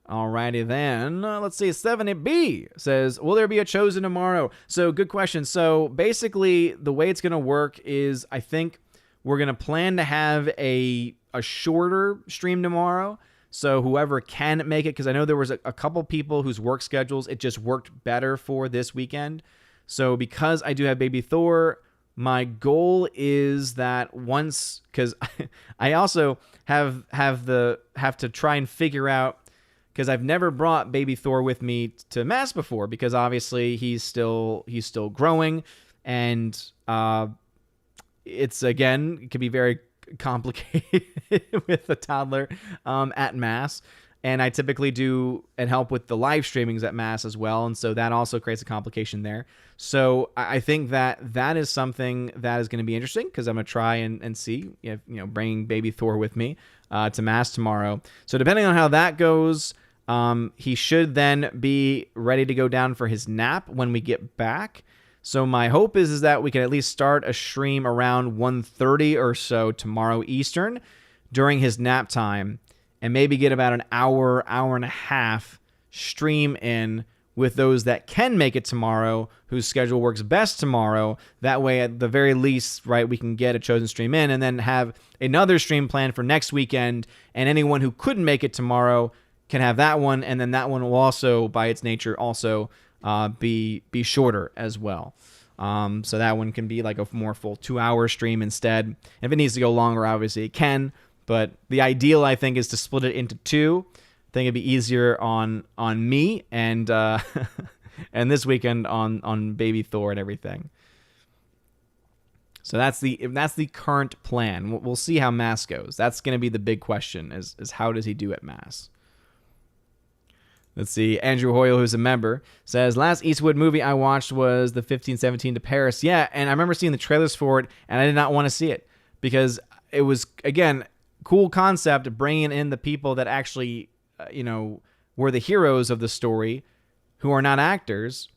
Alrighty then. Let's see. 70B says, will there be a Chosen tomorrow? So, good question. So, basically, the way it's going to work is I think we're going to plan to have a shorter stream tomorrow. So whoever can make it, because I know there was a couple people whose work schedules, it just worked better for this weekend. So because I do have Baby Thor, my goal is that once, because I also have to try and figure out, because I've never brought baby Thor with me to Mass before, because obviously he's still growing, and it can be very complicated with a toddler at Mass. And I typically do and help with the live streamings at Mass as well. And so that also creates a complication there. So I think that is something that is going to be interesting, because I'm going to try and see if, bringing baby Thor with me to Mass tomorrow. So depending on how that goes, he should then be ready to go down for his nap when we get back. So my hope is that we can at least start a stream around 1:30 or so tomorrow Eastern during his nap time, and maybe get about an hour and a half stream in with those that can make it tomorrow, whose schedule works best tomorrow. That way, at the very least, right, we can get a chosen stream in and then have another stream planned for next weekend, and anyone who couldn't make it tomorrow can have that one, and then that one will also, by its nature, also be shorter as well. So that one can be like a more full 2-hour stream instead. If it needs to go longer, obviously it can. But the ideal, I think, is to split it into 2. I think it'd be easier on me and and this weekend on baby Thor and everything. So that's the current plan. We'll see how Mass goes. That's going to be the big question: is how does he do at Mass? Let's see. Andrew Hoyle, who's a member, says, last Eastwood movie I watched was the 1517 to Paris. Yeah, and I remember seeing the trailers for it, and I did not want to see it, because it was, again, cool concept, bringing in the people that actually, were the heroes of the story, who are not actors,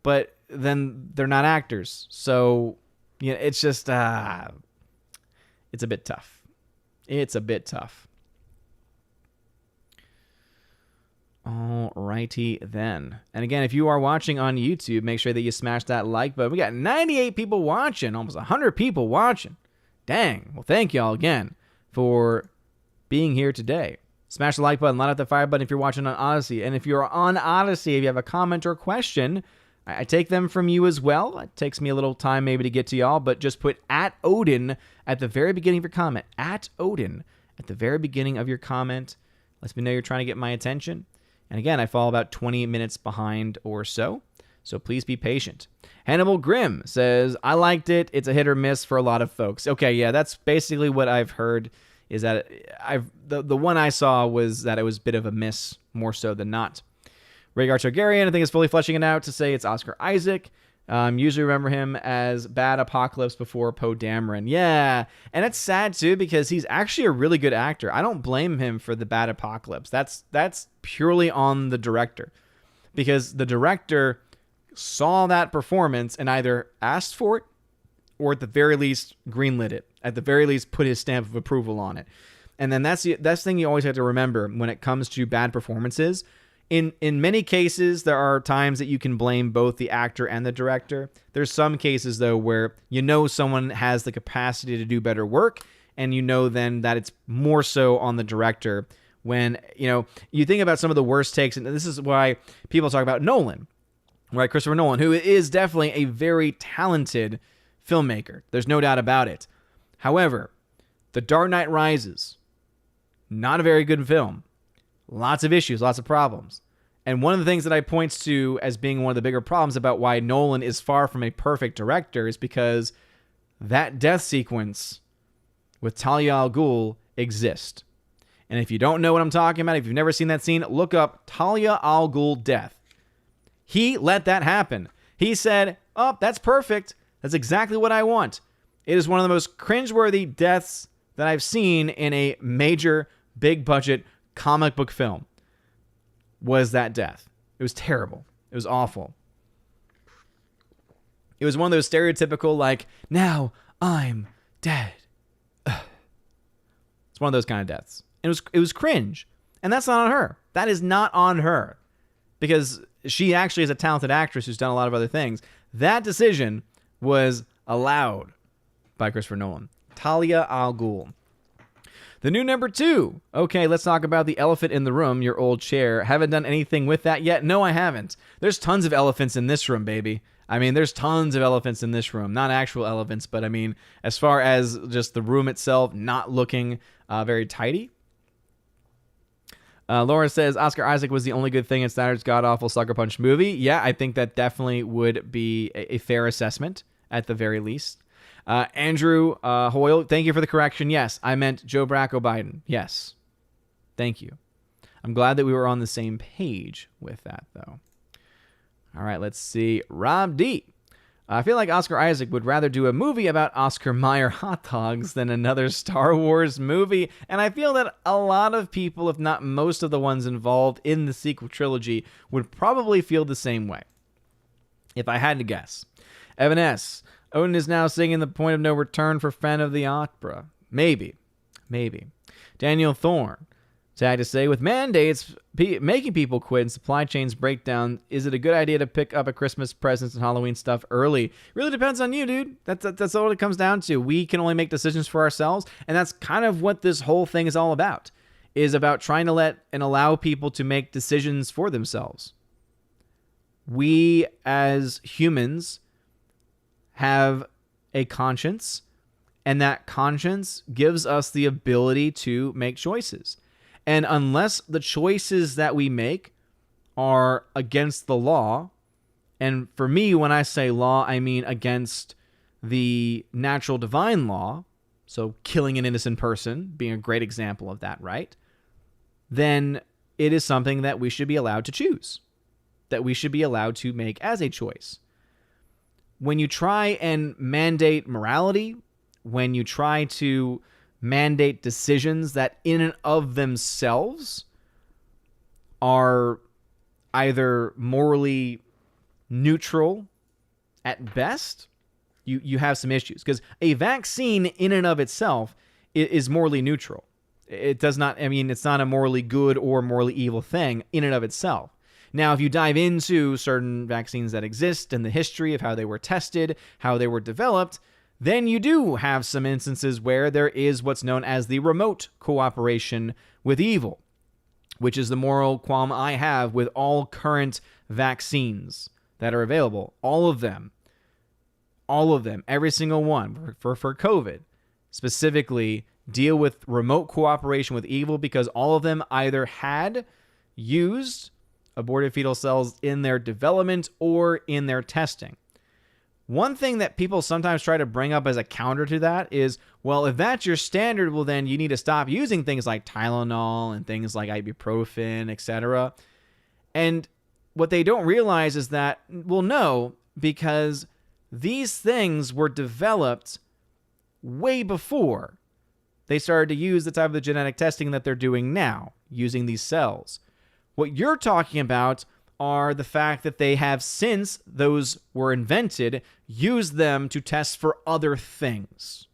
but then they're not actors. So, it's just, it's a bit tough. It's a bit tough. Alrighty then. And again, if you are watching on YouTube, make sure that you smash that like button. We got 98 people watching, almost 100 people watching. Dang. Well, thank y'all again for being here today. Smash the like button, light up the fire button if you're watching on Odyssey. And if you're on Odyssey, if you have a comment or question, I take them from you as well. It takes me a little time maybe to get to y'all, but just put @Odin at the very beginning of your comment. @Odin at the very beginning of your comment. Lets me know you're trying to get my attention. And again, I fall about 20 minutes behind or so please be patient. Hannibal Grimm says, I liked it. It's a hit or miss for a lot of folks. Okay, yeah, that's basically what I've heard, is that the one I saw was that it was a bit of a miss, more so than not. Rhaegar Targaryen, I think, is fully fleshing it out to say it's Oscar Isaac. Usually remember him as Bad Apocalypse before Poe Dameron. Yeah, and it's sad too, because he's actually a really good actor. I don't blame him for the Bad Apocalypse. That's purely on the director, because the director saw that performance and either asked for it or at the very least greenlit it. At the very least put his stamp of approval on it. And then that's the thing you always have to remember when it comes to bad performances. In many cases, there are times that you can blame both the actor and the director. There's some cases, though, where someone has the capacity to do better work, and then that it's more so on the director. When, you think about some of the worst takes, and this is why people talk about Nolan, right? Christopher Nolan, who is definitely a very talented filmmaker. There's no doubt about it. However, The Dark Knight Rises, not a very good film. Lots of issues, lots of problems. And one of the things that I point to as being one of the bigger problems about why Nolan is far from a perfect director is because that death sequence with Talia al Ghul exists. And if you don't know what I'm talking about, if you've never seen that scene, look up Talia al Ghul death. He let that happen. He said, oh, that's perfect. That's exactly what I want. It is one of the most cringeworthy deaths that I've seen in a major, big budget comic book film. Was that death. It was terrible. It was awful. It was one of those stereotypical, like, now I'm dead. Ugh. It's one of those kind of deaths. And it was cringe. And that's not on her. That is not on her. Because she actually is a talented actress who's done a lot of other things. That decision was allowed by Christopher Nolan. Talia al Ghul. The new number 2. Okay, let's talk about the elephant in the room, your old chair. Haven't done anything with that yet? No, I haven't. There's tons of elephants in this room, baby. I mean, there's tons of elephants in this room. Not actual elephants, but I mean, as far as just the room itself not looking very tidy. Laura says, Oscar Isaac was the only good thing in Snyder's god-awful Sucker Punch movie. Yeah, I think that definitely would be a fair assessment, at the very least. Andrew Hoyle, thank you for the correction. Yes, I meant Joe Bracco Biden. Yes. Thank you. I'm glad that we were on the same page with that, though. All right, let's see. Rob D. I feel like Oscar Isaac would rather do a movie about Oscar Mayer hot dogs than another Star Wars movie, and I feel that a lot of people, if not most of the ones involved in the sequel trilogy, would probably feel the same way, if I had to guess. Evan S. Odin is now singing The Point of No Return for Fan of the Opera. Maybe. Daniel Thorne. Sad to say, with mandates making people quit and supply chains break down, is it a good idea to pick up a Christmas presents and Halloween stuff early? Really depends on you, dude. That's all it comes down to. We can only make decisions for ourselves, and that's kind of what this whole thing is all about, is about trying to let and allow people to make decisions for themselves. We, as humans, have a conscience, and that conscience gives us the ability to make choices. And unless the choices that we make are against the law, and for me, when I say law, I mean against the natural divine law, so killing an innocent person being a great example of that, right? Then it is something that we should be allowed to choose, that we should be allowed to make as a choice. When you try and mandate morality, when you try to mandate decisions that in and of themselves are either morally neutral at best, you have some issues. Because a vaccine in and of itself is morally neutral. It does not, it's not a morally good or morally evil thing in and of itself. Now, if you dive into certain vaccines that exist and the history of how they were tested, how they were developed, then you do have some instances where there is what's known as the remote cooperation with evil, which is the moral qualm I have with all current vaccines that are available. All of them, every single one for COVID, specifically deal with remote cooperation with evil because all of them either had used aborted fetal cells in their development or in their testing. One thing that people sometimes try to bring up as a counter to that is, well, if that's your standard, well, then you need to stop using things like Tylenol and things like ibuprofen, etc. And what they don't realize is that, well, no, because these things were developed way before they started to use the type of genetic testing that they're doing now, using these cells. What you're talking about are the fact that they have, since those were invented, used them to test for other things.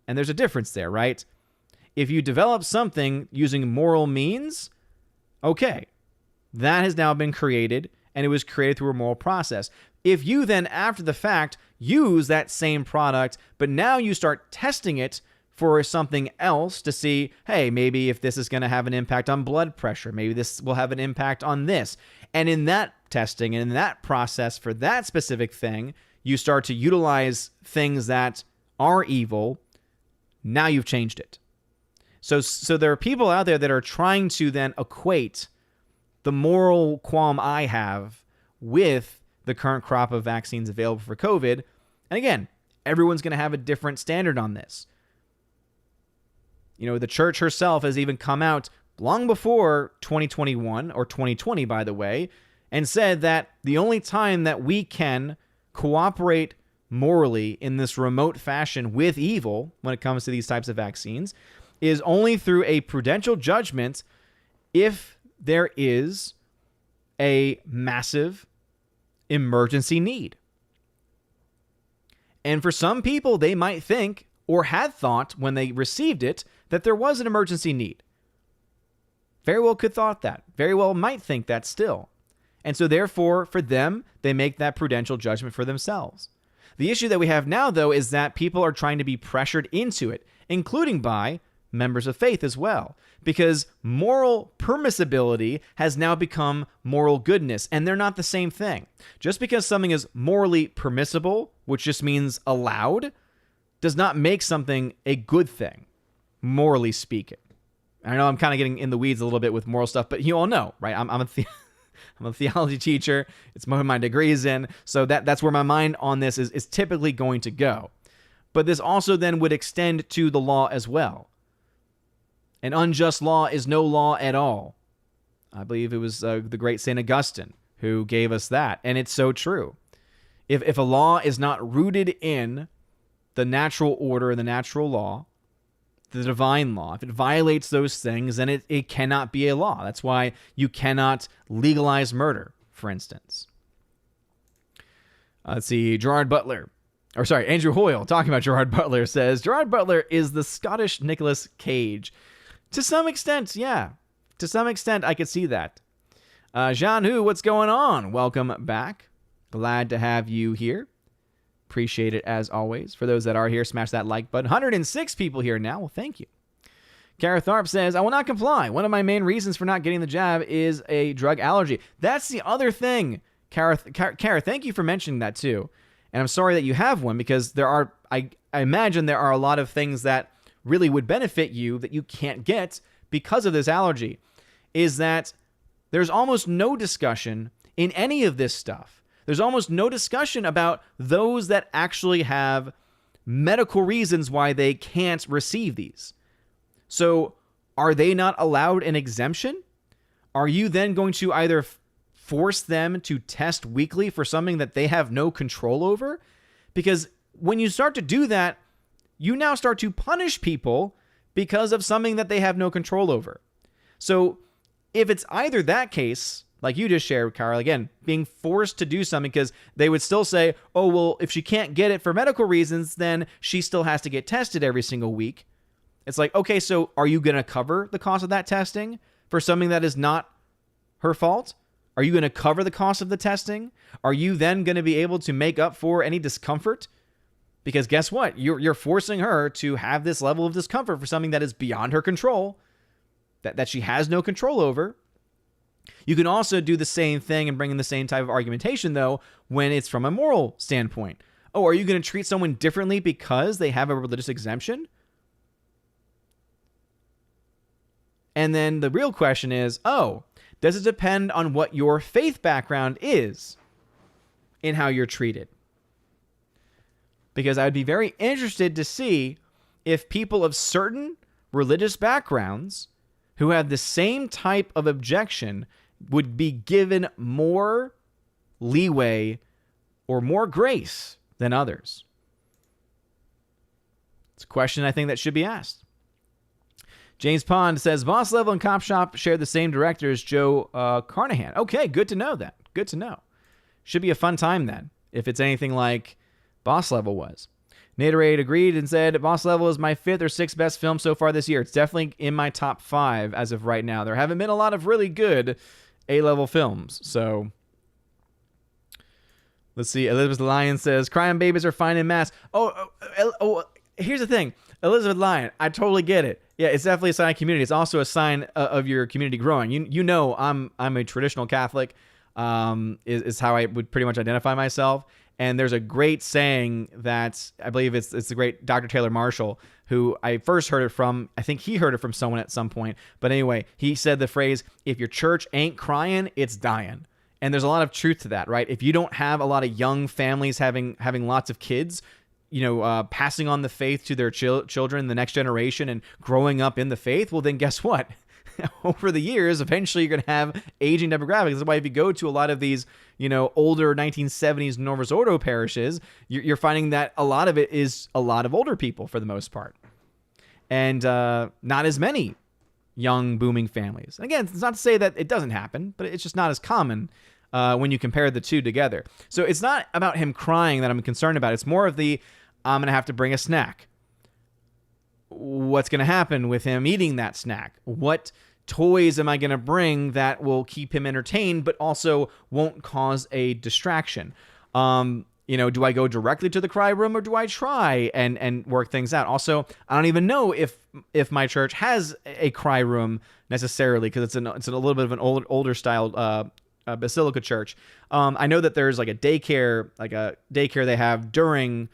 And there's a difference there, right? If you develop something using moral means, okay, that has now been created, and it was created through a moral process. If you then, after the fact, use that same product, but now you start testing it for something else to see, hey, maybe if this is going to have an impact on blood pressure, maybe this will have an impact on this. And in that testing and in that process for that specific thing, you start to utilize things that are evil. Now you've changed it. So there are people out there that are trying to then equate the moral qualm I have with the current crop of vaccines available for COVID. And again, everyone's going to have a different standard on this. You know, the church herself has even come out long before 2021, or 2020, by the way, and said that the only time that we can cooperate morally in this remote fashion with evil when it comes to these types of vaccines is only through a prudential judgment if there is a massive emergency need. And for some people, they might think, or had thought when they received it, that there was an emergency need. Very well could thought that. Very well might think that still. And so therefore, for them, they make that prudential judgment for themselves. The issue that we have now, though, is that people are trying to be pressured into it, including by members of faith as well, because moral permissibility has now become moral goodness, and they're not the same thing. Just because something is morally permissible, which just means allowed, does not make something a good thing, morally speaking. I know I'm kind of getting in the weeds a little bit with moral stuff, but you all know, right? I'm a theology teacher. It's what my degree is in. So that's where my mind on this is typically going to go. But this also then would extend to the law as well. An unjust law is no law at all. I believe it was the great St. Augustine who gave us that. And it's so true. If a law is not rooted in the natural order and the natural law, the divine law, if it violates those things, then it cannot be a law. That's why you cannot legalize murder, for instance. Let's see, Andrew Hoyle, talking about Gerard Butler, says, Gerard Butler is the Scottish Nicolas Cage. To some extent, yeah. To some extent, I could see that. Jean Hu, what's going on? Welcome back. Glad to have you here. Appreciate it as always. For those that are here, smash that like button. 106 people here now. Well, thank you. Kara Tharp says, I will not comply. One of my main reasons for not getting the jab is a drug allergy. That's the other thing. Kara, thank you for mentioning that too. And I'm sorry that you have one, because I imagine there are a lot of things that really would benefit you that you can't get because of this allergy. Is that there's almost no discussion in any of this stuff. There's almost no discussion about those that actually have medical reasons why they can't receive these. So are they not allowed an exemption? Are you then going to either force them to test weekly for something that they have no control over? Because when you start to do that, you now start to punish people because of something that they have no control over. So if it's either that case, like you just shared, Carl, again, being forced to do something because they would still say, oh, well, if she can't get it for medical reasons, then she still has to get tested every single week. It's like, okay, so are you going to cover the cost of that testing for something that is not her fault? Are you going to cover the cost of the testing? Are you then going to be able to make up for any discomfort? Because guess what? You're forcing her to have this level of discomfort for something that is beyond her control, that she has no control over. You can also do the same thing and bring in the same type of argumentation, though, when it's from a moral standpoint. Oh, are you going to treat someone differently because they have a religious exemption? And then the real question is, does it depend on what your faith background is in how you're treated? Because I'd be very interested to see if people of certain religious backgrounds who have the same type of objection would be given more leeway or more grace than others. It's a question I think that should be asked. James Pond says, Boss Level and Cop Shop share the same director as Joe Carnahan. Okay, good to know that. Good to know. Should be a fun time then, if it's anything like Boss Level was. Naderade agreed and said, Boss Level is my 5th or 6th best film so far this year. It's definitely in my top 5 as of right now. There haven't been a lot of really good A-level films. So, let's see. Elizabeth Lyon says, crying babies are fine in mass. Here's the thing. Elizabeth Lyon, I totally get it. Yeah, it's definitely a sign of community. It's also a sign of your community growing. You know, I'm a traditional Catholic, is how I would pretty much identify myself. And there's a great saying that I believe it's the great Dr. Taylor Marshall, who I first heard it from. I think he heard it from someone at some point. But anyway, he said the phrase, if your church ain't crying, it's dying. And there's a lot of truth to that, right? If you don't have a lot of young families having lots of kids, passing on the faith to their children, the next generation, and growing up in the faith, well, then guess what? Over the years, eventually you're going to have aging demographics. That's why if you go to a lot of these, older 1970s Novus Ordo parishes, you're finding that a lot of it is a lot of older people for the most part. And not as many young booming families. And again, it's not to say that it doesn't happen, but it's just not as common when you compare the two together. So it's not about him crying that I'm concerned about. It's more of I'm going to have to bring a snack. What's going to happen with him eating that snack? What toys am I going to bring that will keep him entertained, but also won't cause a distraction? Do I go directly to the cry room, or do I try and work things out? Also, I don't even know if my church has a cry room necessarily, because it's a little bit of an older style basilica church. I know that there's like a daycare they have during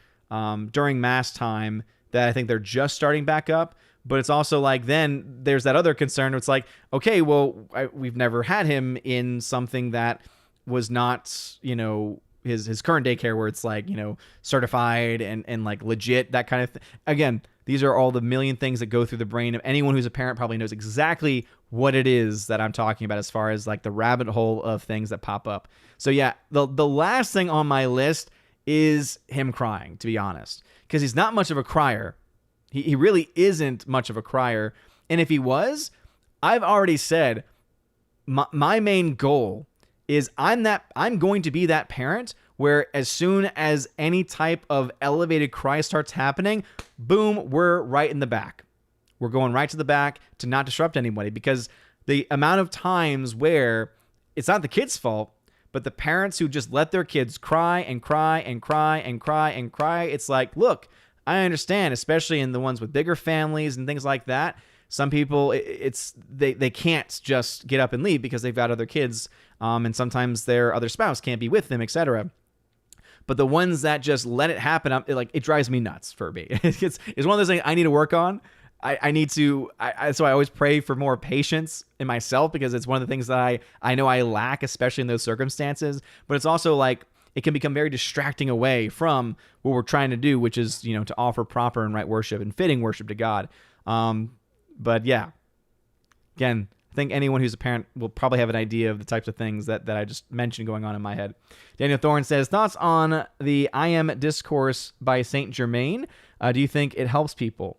mass time that I think they're just starting back up. But it's also like, then there's that other concern. It's like, okay, well, we've never had him in something that was not, his current daycare, where it's like, certified and like legit, that kind of thing. Again, these are all the million things that go through the brain of anyone who's a parent. Probably knows exactly what it is that I'm talking about as far as like the rabbit hole of things that pop up. So yeah, the last thing on my list is him crying, to be honest, because he's not much of a crier. He really isn't much of a crier. And if he was, I've already said my main goal is I'm going to be that parent where as soon as any type of elevated cry starts happening, boom, we're right in the back. We're going right to the back to not disrupt anybody, because the amount of times where it's not the kid's fault, but the parents who just let their kids cry and cry and cry and cry and cry, it's like, look, I understand, especially in the ones with bigger families and things like that. Some people, they can't just get up and leave because they've got other kids, and sometimes their other spouse can't be with them, etc. But the ones that just let it happen, it drives me nuts, Furby. It's one of those things I need to work on. I need to, so I always pray for more patience in myself, because it's one of the things that I know I lack, especially in those circumstances. But it's also like, it can become very distracting away from what we're trying to do, which is, to offer proper and right worship and fitting worship to God. But yeah, again, I think anyone who's a parent will probably have an idea of the types of things that I just mentioned going on in my head. Daniel Thorne says, thoughts on the I Am Discourse by Saint Germain? Do you think it helps people?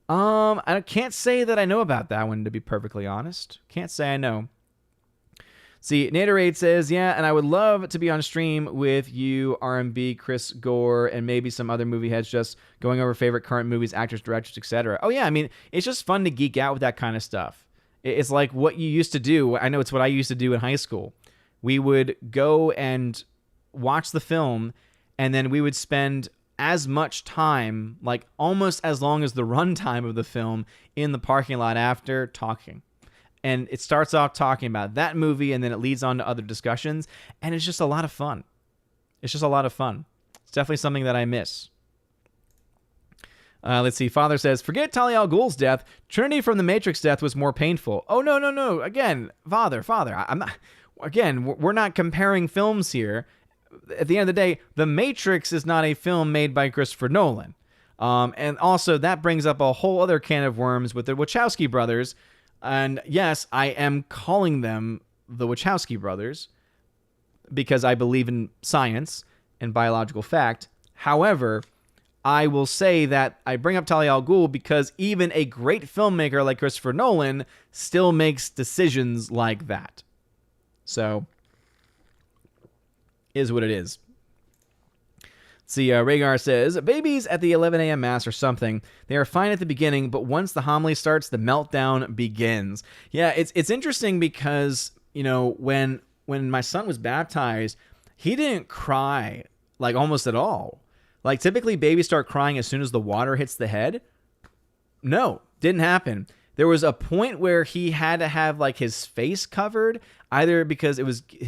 I can't say that I know about that one, to be perfectly honest. Can't say I know. See, Naderade says, yeah, and I would love to be on stream with you, RMB, Chris Gore, and maybe some other movie heads, just going over favorite current movies, actors, directors, etc. Oh, yeah, I mean, it's just fun to geek out with that kind of stuff. It's like what you used to do. I know it's what I used to do in high school. We would go and watch the film, and then we would spend as much time, like almost as long as the runtime of the film, in the parking lot after, talking. And it starts off talking about that movie, and then it leads on to other discussions. And it's just a lot of fun. It's definitely something that I miss. Let's see. Father says, forget Talia al Ghul's death. Trinity from the Matrix death was more painful. Oh, no. Again, Father. I'm not. Again, we're not comparing films here. At the end of the day, The Matrix is not a film made by Christopher Nolan. And also, that brings up a whole other can of worms with the Wachowski brothers. And yes, I am calling them the Wachowski brothers because I believe in science and biological fact. However, I will say that I bring up Talia al Ghul because even a great filmmaker like Christopher Nolan still makes decisions like that. So, is what it is. See, Rhaegar says, babies at the 11 a.m. Mass or something, they are fine at the beginning, but once the homily starts, the meltdown begins. Yeah, it's interesting because, when my son was baptized, he didn't cry, like, almost at all. Like, typically babies start crying as soon as the water hits the head. No, didn't happen. There was a point where he had to have, like, his face covered, either because he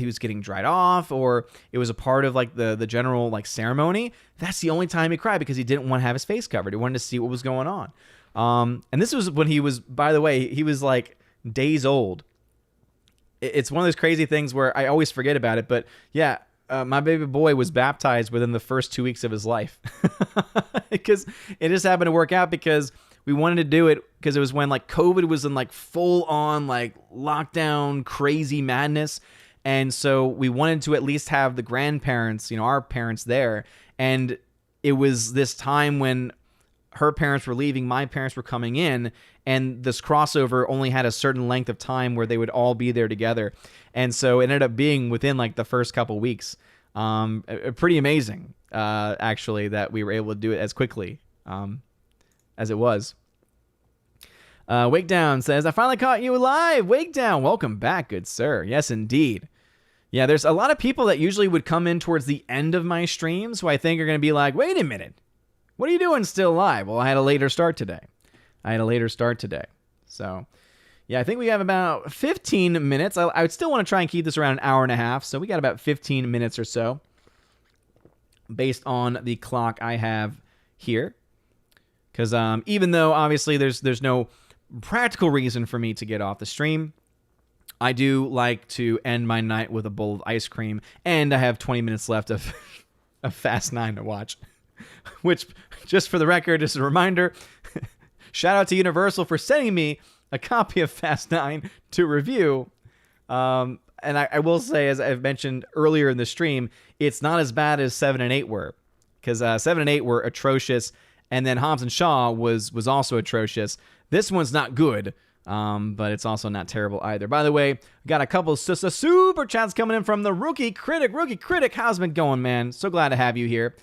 was getting dried off, or it was a part of, like, the general, like, ceremony. That's the only time he cried, because he didn't want to have his face covered. He wanted to see what was going on. And this was when he was, by the way, he was, like, days old. It's one of those crazy things where I always forget about it, but yeah, my baby boy was baptized within the first 2 weeks of his life. Because it just happened to work out, because we wanted to do it because it was when, like, COVID was in, like, full on, like, lockdown crazy madness. And so we wanted to at least have the grandparents, our parents there. And it was this time when her parents were leaving, my parents were coming in, and this crossover only had a certain length of time where they would all be there together. And so it ended up being within, like, the first couple weeks. Pretty amazing, actually, that we were able to do it as quickly as it was. Wake Down says, I finally caught you alive. Wake Down, welcome back, good sir. Yes, indeed. Yeah, there's a lot of people that usually would come in towards the end of my streams who I think are going to be like, wait a minute, what are you doing still live? Well, I had a later start today. So, yeah, I think we have about 15 minutes. I would still want to try and keep this around an hour and a half. So we got about 15 minutes or so based on the clock I have here. Because even though obviously there's no practical reason for me to get off the stream, I do like to end my night with a bowl of ice cream, and I have 20 minutes left of Fast 9 to watch. Which, just for the record, is a reminder, shout out to Universal for sending me a copy of Fast 9 to review. And I will say, as I've mentioned earlier in the stream, it's not as bad as 7 and 8 were. Because 7 and 8 were atrocious, and then Hobbs and Shaw was also atrocious. This one's not good. But it's also not terrible either. By the way, got a couple super chats coming in from the Rookie Critic. Rookie Critic, how's it been going, man? So glad to have you here.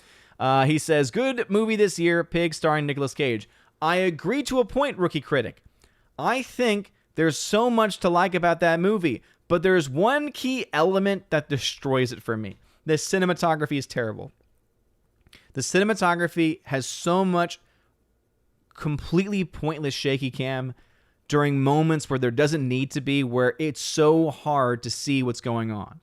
He says, good movie this year, Pig, starring Nicolas Cage. I agree to a point, Rookie Critic. I think there's so much to like about that movie, but there's one key element that destroys it for me. The cinematography is terrible. The cinematography has so much completely pointless shaky cam during moments where there doesn't need to be, where it's so hard to see what's going on.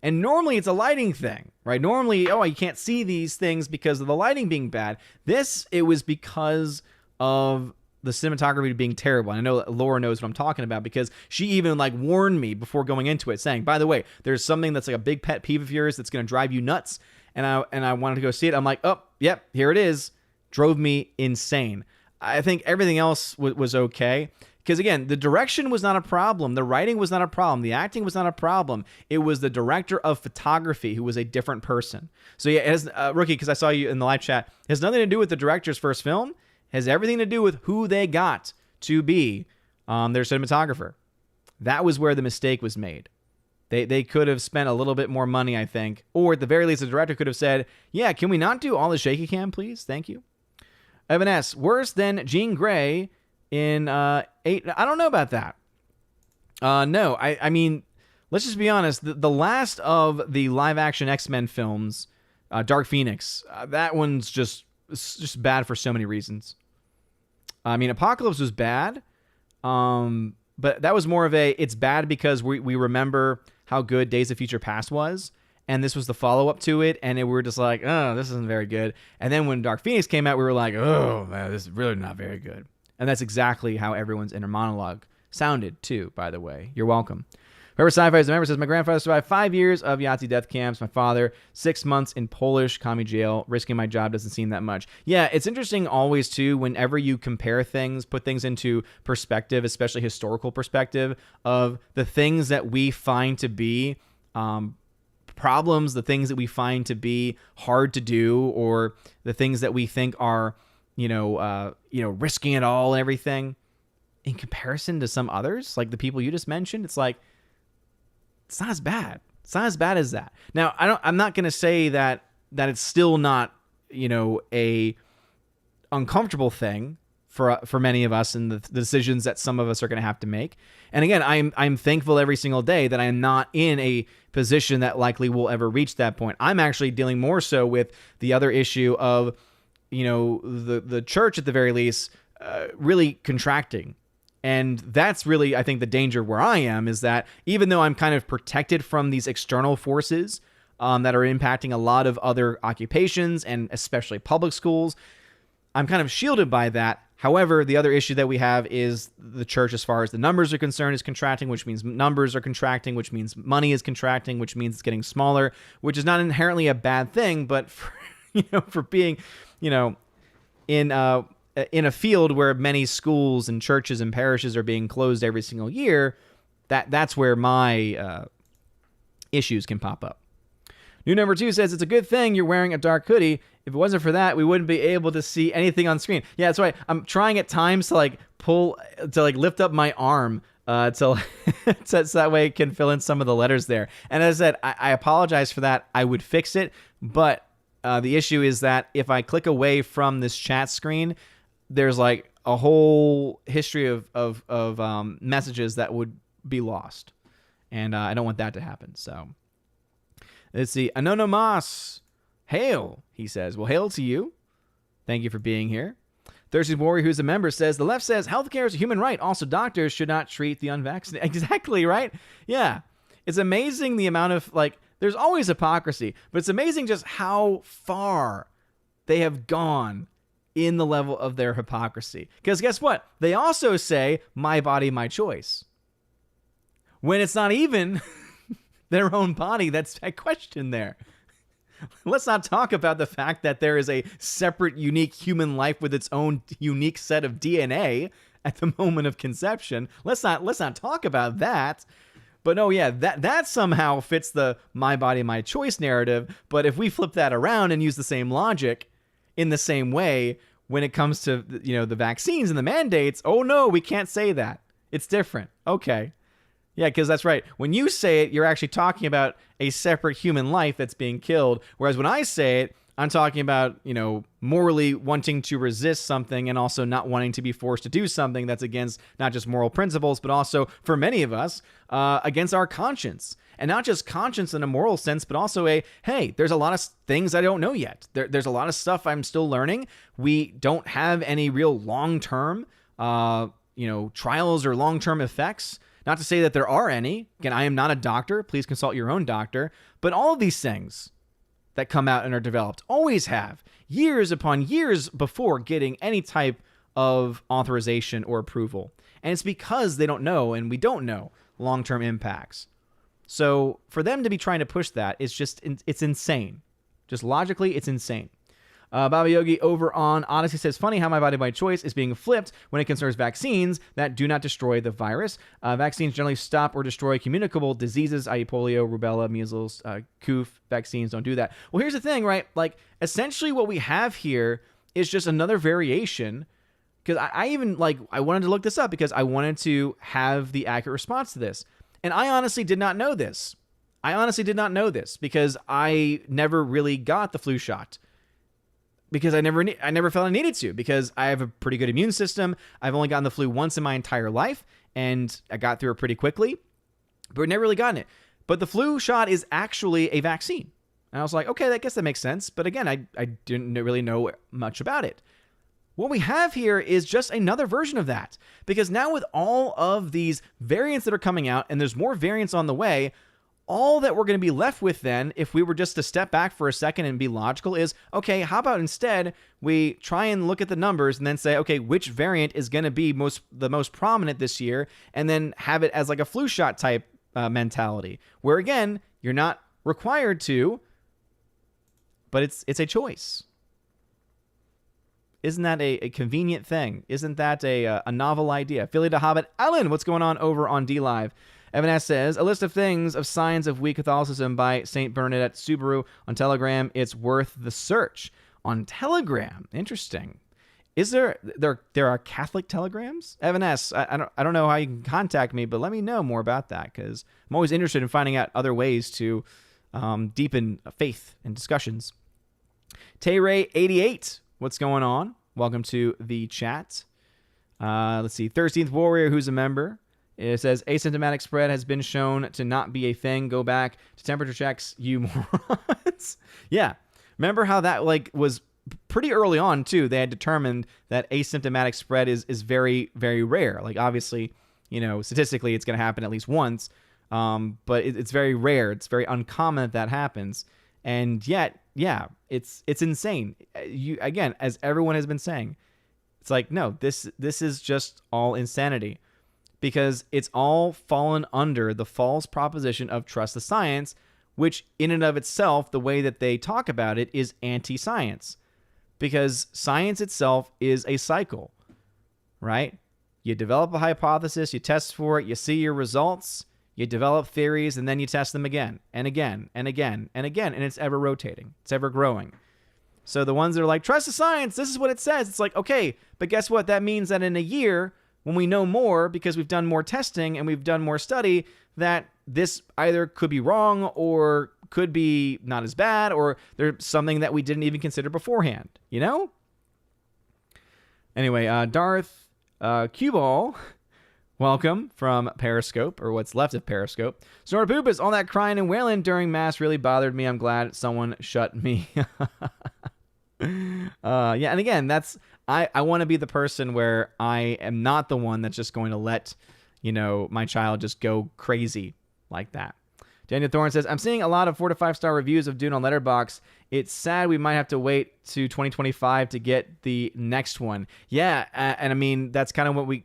And normally it's a lighting thing, right? Normally, you can't see these things because of the lighting being bad. It was because of the cinematography being terrible. And I know that Laura knows what I'm talking about because she even warned me before going into it, saying, by the way, there's something that's like a big pet peeve of yours that's going to drive you nuts. And I wanted to go see it. I'm like, oh, yep, here it is. Drove me insane. I think everything else was okay. Because, again, the direction was not a problem. The writing was not a problem. The acting was not a problem. It was the director of photography who was a different person. So, yeah, it has, Rookie, because I saw you in the live chat, it has nothing to do with the director's first film. It has everything to do with who they got to be their cinematographer. That was where the mistake was made. They could have spent a little bit more money, I think. Or, at the very least, the director could have said, yeah, can we not do all the shaky cam, please? Thank you. Evan S., worse than Jean Grey in 8. I don't know about that. No, I mean, let's just be honest. The last of the live-action X-Men films, Dark Phoenix, that one's just bad for so many reasons. I mean, Apocalypse was bad, but that was more of it's bad because we remember how good Days of Future Past was. And this was the follow-up to it, and we were just like, oh, this isn't very good. And then when Dark Phoenix came out, we were like, oh, man, this is really not very good. And that's exactly how everyone's inner monologue sounded, too, by the way. You're welcome. Whoever Sci-Fi is a member says, my grandfather survived 5 years of Yahtzee death camps. My father, 6 months in Polish commie jail. Risking my job doesn't seem that much. Yeah, it's interesting always, too, whenever you compare things, put things into perspective, especially historical perspective, of the things that we find to be problems, the things that we find to be hard to do, or the things that we think are, risking it all and everything, in comparison to some others, like the people you just mentioned, it's like, it's not as bad. It's not as bad as that. Now, I'm not going to say that it's still not, a uncomfortable thing for many of us, and the decisions that some of us are going to have to make. And again, I'm thankful every single day that I'm not in a position that likely will ever reach that point. I'm actually dealing more so with the other issue of, the church at the very least, really contracting. And that's really, I think, the danger where I am, is that even though I'm kind of protected from these external forces that are impacting a lot of other occupations, and especially public schools, I'm kind of shielded by that. However, the other issue that we have is the church, as far as the numbers are concerned, is contracting, which means numbers are contracting, which means money is contracting, which means it's getting smaller, which is not inherently a bad thing, but for being, in a field where many schools and churches and parishes are being closed every single year, that's where my issues can pop up. New number 2 says, it's a good thing you're wearing a dark hoodie. If it wasn't for that, we wouldn't be able to see anything on screen. Yeah, that's right. I'm trying at times to lift up my arm so that way it can fill in some of the letters there. And as I said, I apologize for that. I would fix it, but the issue is that if I click away from this chat screen, there's a whole history of messages that would be lost, and I don't want that to happen. So let's see. Anonymous, hail, he says. Well, hail to you. Thank you for being here. Thirsty Warrior, who's a member, says, the left says healthcare is a human right. Also, doctors should not treat the unvaccinated. Exactly, right? Yeah. It's amazing the amount of, there's always hypocrisy, but it's amazing just how far they have gone in the level of their hypocrisy. Because guess what? They also say, my body, my choice. When it's not even their own body that's at question there. Let's not talk about the fact that there is a separate, unique human life with its own unique set of DNA at the moment of conception. Let's not talk about that. But no, yeah, that somehow fits the my body, my choice narrative. But if we flip that around and use the same logic in the same way when it comes to, the vaccines and the mandates, oh no, we can't say that. It's different. Okay. Yeah, because that's right. When you say it, you're actually talking about a separate human life that's being killed. Whereas when I say it, I'm talking about, morally wanting to resist something and also not wanting to be forced to do something that's against not just moral principles, but also, for many of us, against our conscience. And not just conscience in a moral sense, but also hey, there's a lot of things I don't know yet. There's a lot of stuff I'm still learning. We don't have any real long-term, trials or long-term effects. Not to say that there are any. Again, I am not a doctor. Please consult your own doctor. But all of these things that come out and are developed always have, years upon years before getting any type of authorization or approval. And it's because they don't know, and we don't know, long-term impacts. So for them to be trying to push that, it's insane. Just logically, it's insane. Baba Yogi over on Odyssey says, funny how my body by choice is being flipped when it concerns vaccines that do not destroy the virus. Vaccines generally stop or destroy communicable diseases, i.e. polio, rubella, measles, COOF. Vaccines don't do that. Well, here's the thing, right? Like, essentially what we have here is just another variation, because I wanted to look this up because I wanted to have the accurate response to this. And I honestly did not know this. Because I never really got the flu shot. Because I never felt I needed to, because I have a pretty good immune system. I've only gotten the flu once in my entire life, and I got through it pretty quickly, but never really gotten it. But the flu shot is actually a vaccine. And I was like, okay, I guess that makes sense. But again, I didn't really know much about it. What we have here is just another version of that, because now with all of these variants that are coming out, and there's more variants on the way, all that we're going to be left with then, if we were just to step back for a second and be logical, is, okay, how about instead we try and look at the numbers and then say, okay, which variant is going to be the most prominent this year, and then have it as like a flu shot type mentality, where again, you're not required to, but it's a choice. Isn't that a convenient thing? Isn't that a novel idea? Philly to Hobbit. Alan, what's going on over on DLive? Evan S. says, a list of things of signs of weak Catholicism by St. Bernadette Subaru on Telegram. It's worth the search. On Telegram. Interesting. Is there are Catholic telegrams? Evan S., I don't know how you can contact me, but let me know more about that, because I'm always interested in finding out other ways to deepen faith and discussions. Tayray88, what's going on? Welcome to the chat. Let's see. 13th Warrior, who's a member. It says, asymptomatic spread has been shown to not be a thing. Go back to temperature checks, you morons. Yeah. Remember how that was pretty early on, too. They had determined that asymptomatic spread is very, very rare. Obviously, statistically, it's going to happen at least once. But it's very rare. It's very uncommon that happens. And yet, yeah, it's insane. Again, as everyone has been saying, it's like, no, this is just all insanity. Because it's all fallen under the false proposition of trust the science, which in and of itself, the way that they talk about it is anti-science. Because science itself is a cycle, right? You develop a hypothesis, you test for it, you see your results, you develop theories, and then you test them again, and again, and again, and again, and it's ever rotating. It's ever growing. So the ones that are like, trust the science, this is what it says. It's like, okay, but guess what? That means that in a year, when we know more, because we've done more testing and we've done more study, that this either could be wrong or could be not as bad, or there's something that we didn't even consider beforehand, Anyway, Darth Cueball, welcome from Periscope, or what's left of Periscope. Snortopoopas, all that crying and wailing during Mass really bothered me. I'm glad someone shut me. Yeah, and again, I want to be the person where I am not the one that's just going to let, my child just go crazy like that. Daniel Thorne says, I'm seeing a lot of 4 to 5 star reviews of Dune on Letterboxd. It's sad we might have to wait to 2025 to get the next one. Yeah, and I mean, that's kind of what we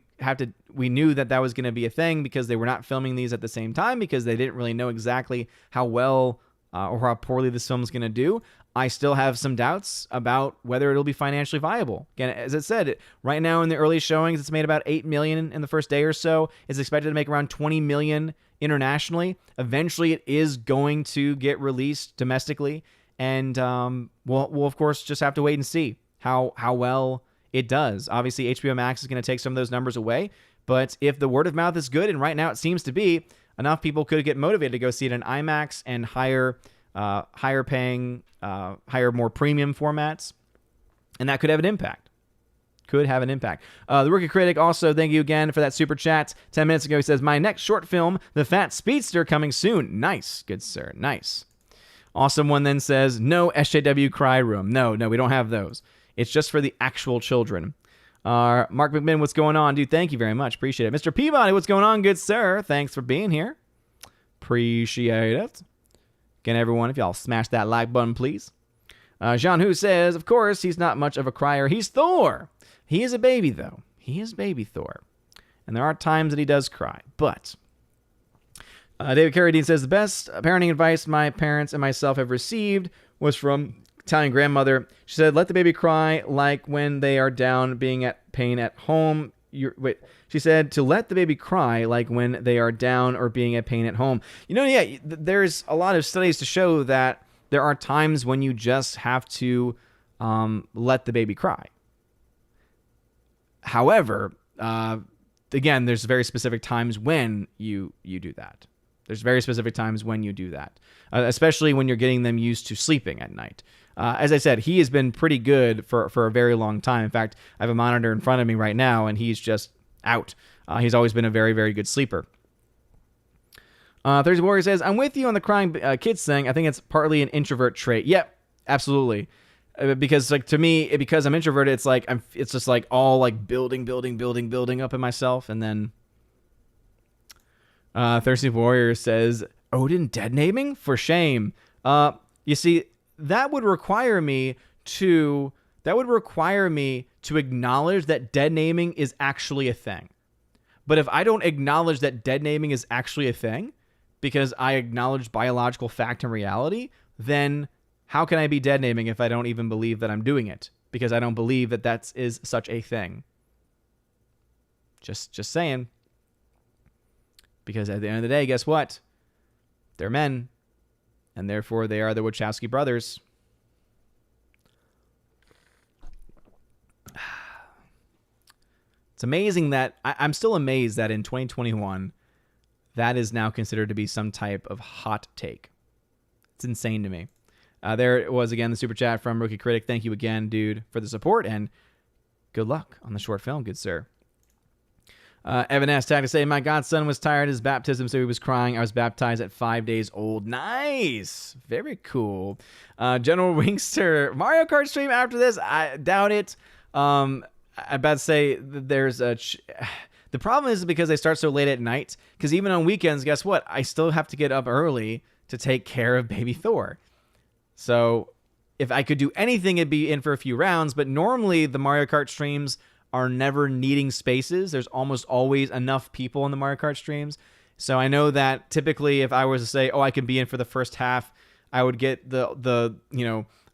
knew that was going to be a thing because they were not filming these at the same time because they didn't really know exactly how well or how poorly this film is going to do. I still have some doubts about whether it'll be financially viable. Again, as I said, right now in the early showings, it's made about $8 million in the first day or so. It's expected to make around $20 million internationally. Eventually, it is going to get released domestically, and we'll of course just have to wait and see how well it does. Obviously, HBO Max is going to take some of those numbers away, but if the word of mouth is good, and right now it seems to be, enough people could get motivated to go see it in IMAX and higher paying, more premium formats, and that could have an impact. The Rookie Critic also, thank you again for that super chat. 10 minutes ago, he says, my next short film, The Fat Speedster, coming soon. Nice, good sir, nice. Awesome one then says, no SJW cry room. No, we don't have those. It's just for the actual children. Mark McMinn, what's going on? Dude, thank you very much. Appreciate it. Mr. Peabody, what's going on, good sir? Thanks for being here. Appreciate it. Again, everyone, if y'all smash that like button, please. Jean Hu says, of course, he's not much of a crier. He's Thor. He is a baby, though. He is baby Thor. And there are times that he does cry. But David Carradine says, the best parenting advice my parents and myself have received was from Italian grandmother. She said, let the baby cry like when they are down being at pain at home. She said to let the baby cry like when they are down or being at pain at home. There's a lot of studies to show that there are times when you just have to let the baby cry. However, again, there's very specific times when you do that. There's very specific times when you do that, especially when you're getting them used to sleeping at night. As I said, he has been pretty good for a very long time. In fact, I have a monitor in front of me right now, and he's just out. He's always been a very, very good sleeper. Thursday Warrior says, I'm with you on the crying kids thing. I think it's partly an introvert trait. Yep, absolutely. Because to me, because I'm introverted, it's just like all like building up in myself. And then Thirsty Warrior says, Odin dead naming? For shame. You see, that would require me to acknowledge that dead naming is actually a thing. But if I don't acknowledge that dead naming is actually a thing, because I acknowledge biological fact and reality, then how can I be dead naming if I don't even believe that I'm doing it? Because I don't believe that is such a thing. Just saying. Because at the end of the day, guess what? They're men. And therefore, they are the Wachowski brothers. It's amazing that... I'm still amazed that in 2021, that is now considered to be some type of hot take. It's insane to me. There it was again, the super chat from Rookie Critic. Thank you again, dude, for the support, and good luck on the short film, good sir. Evan S. tagged to say, my godson was tired of his baptism, so he was crying. I was baptized at 5 days old. Nice. Very cool. General Wingster, Mario Kart stream after this? I doubt it. I'm about to say there's a... The problem is because they start so late at night, because even on weekends, guess what? I still have to get up early to take care of baby Thor. So if I could do anything, it'd be in for a few rounds, but normally the Mario Kart streams are never needing spaces. There's almost always enough people in the Mario Kart streams. So I know that typically if I was to say, I can be in for the first half, I would get I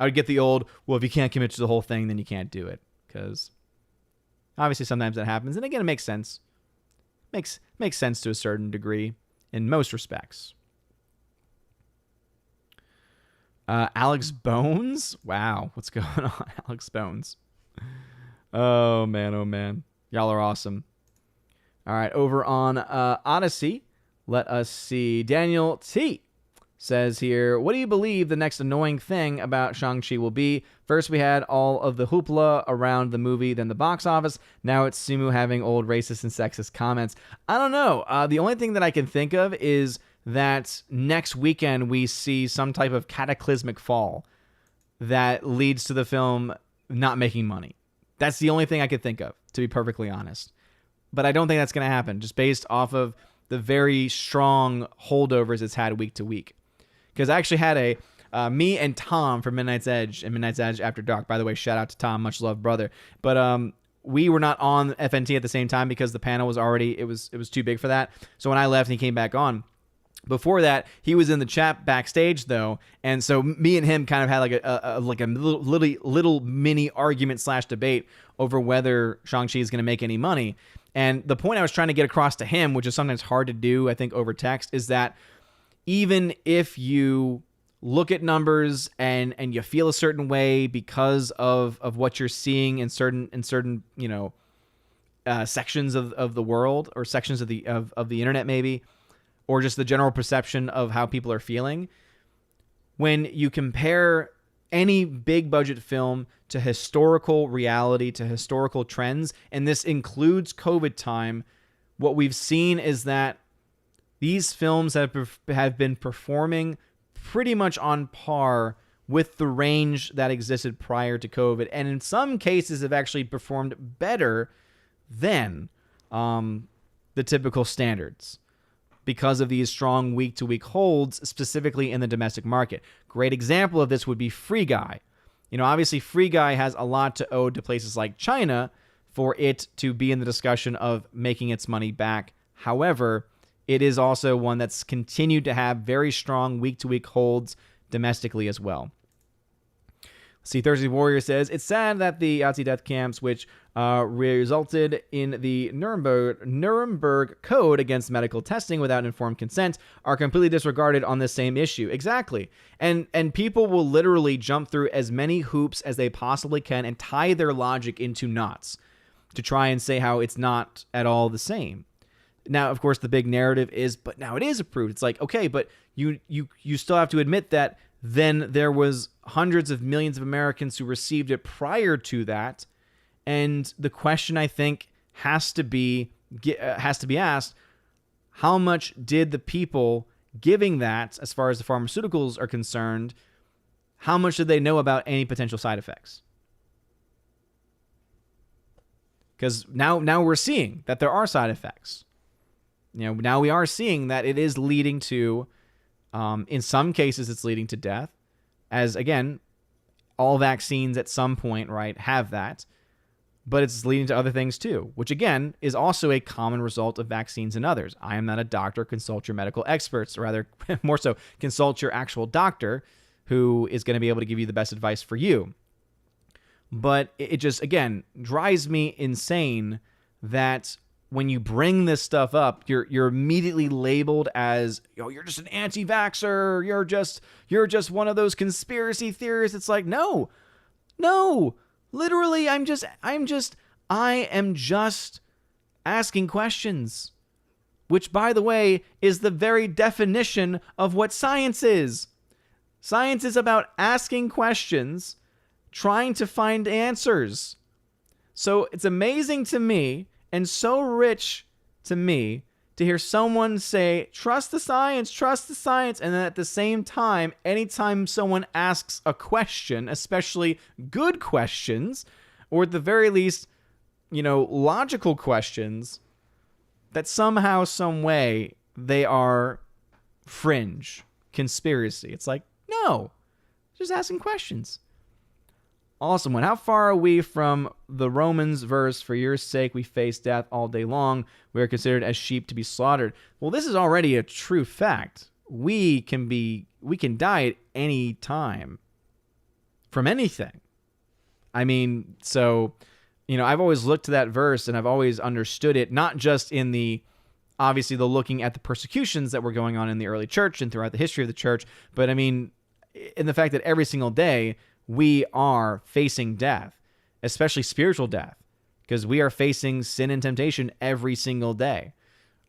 would get the old, well, if you can't commit to the whole thing, then you can't do it. Because obviously sometimes that happens. And again, it makes sense. Makes sense to a certain degree in most respects. Alex Bones? Wow, what's going on, Alex Bones? Oh, man. Y'all are awesome. All right, over on Odyssey, let us see. Daniel T. says here, what do you believe the next annoying thing about Shang-Chi will be? First, we had all of the hoopla around the movie, then the box office. Now it's Simu having old racist and sexist comments. I don't know. The only thing that I can think of is that next weekend we see some type of cataclysmic fall that leads to the film not making money. That's the only thing I could think of, to be perfectly honest. But I don't think that's going to happen, just based off of the very strong holdovers it's had week to week. Because I actually had me and Tom from Midnight's Edge and Midnight's Edge After Dark. By the way, shout out to Tom, much love, brother. But we were not on FNT at the same time because the panel was already, it was too big for that. So when I left and he came back on, before that, he was in the chat backstage though, and so me and him kind of had like a little mini argument / debate over whether Shang-Chi is going to make any money. And the point I was trying to get across to him, which is sometimes hard to do, I think, over text, is that even if you look at numbers and you feel a certain way because of what you're seeing in certain sections of the world, or sections of the internet maybe, or just the general perception of how people are feeling, when you compare any big budget film to historical reality, to historical trends, and this includes COVID time, what we've seen is that these films have been performing pretty much on par with the range that existed prior to COVID, and in some cases have actually performed better than the typical standards, because of these strong week-to-week holds, specifically in the domestic market. Great example of this would be Free Guy. Obviously, Free Guy has a lot to owe to places like China for it to be in the discussion of making its money back. However, it is also one that's continued to have very strong week-to-week holds domestically as well. See, Thursday Warrior says, it's sad that the Nazi death camps, which resulted in the Nuremberg Code against medical testing without informed consent, are completely disregarded on this same issue. Exactly. And people will literally jump through as many hoops as they possibly can and tie their logic into knots to try and say how it's not at all the same. Now, of course, the big narrative is, but now it is approved. It's like, okay, but you still have to admit that then there was hundreds of millions of Americans who received it prior to that. And the question, I think, has to be asked, how much did the people giving that, as far as the pharmaceuticals are concerned, how much did they know about any potential side effects? Because now we're seeing that there are side effects. Now we are seeing that it is leading to, in some cases, it's leading to death. As, again, all vaccines at some point, right, have that. But it's leading to other things too, which, again, is also a common result of vaccines and others. I am not a doctor. Consult your medical experts, or rather, more so, consult your actual doctor who is going to be able to give you the best advice for you. But it just, again, drives me insane that when you bring this stuff up, you're immediately labeled as, you're just an anti-vaxxer, you're just one of those conspiracy theorists. It's like, no, literally, I am just asking questions, which, by the way, is the very definition of what science is. Science is about asking questions, trying to find answers. So it's amazing to me, and so rich to me, to hear someone say, trust the science, and then at the same time, anytime someone asks a question, especially good questions, or at the very least, logical questions, that somehow, some way, they are fringe, conspiracy. It's like, no, just asking questions. Awesome one. How far are we from the Romans verse, for your sake we face death all day long. We are considered as sheep to be slaughtered. Well, this is already a true fact. We can die at any time from anything. I mean, so, I've always looked to that verse and I've always understood it, not just in obviously the looking at the persecutions that were going on in the early church and throughout the history of the church, but I mean, in the fact that every single day we are facing death, especially spiritual death, because we are facing sin and temptation every single day.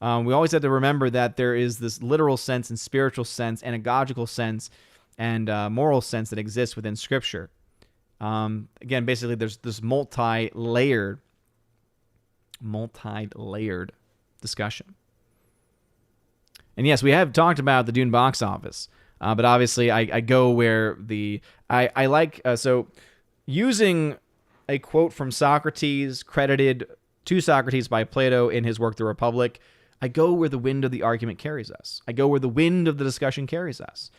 We always have to remember that there is this literal sense and spiritual sense, anagogical sense, and moral sense that exists within Scripture. Again, basically, there's this multi-layered discussion. And yes, we have talked about the Dune box office. But obviously, I go where I like, so using a quote from Socrates, credited to Socrates by Plato in his work, The Republic, I go where the wind of the argument carries us. I go where the wind of the discussion carries us.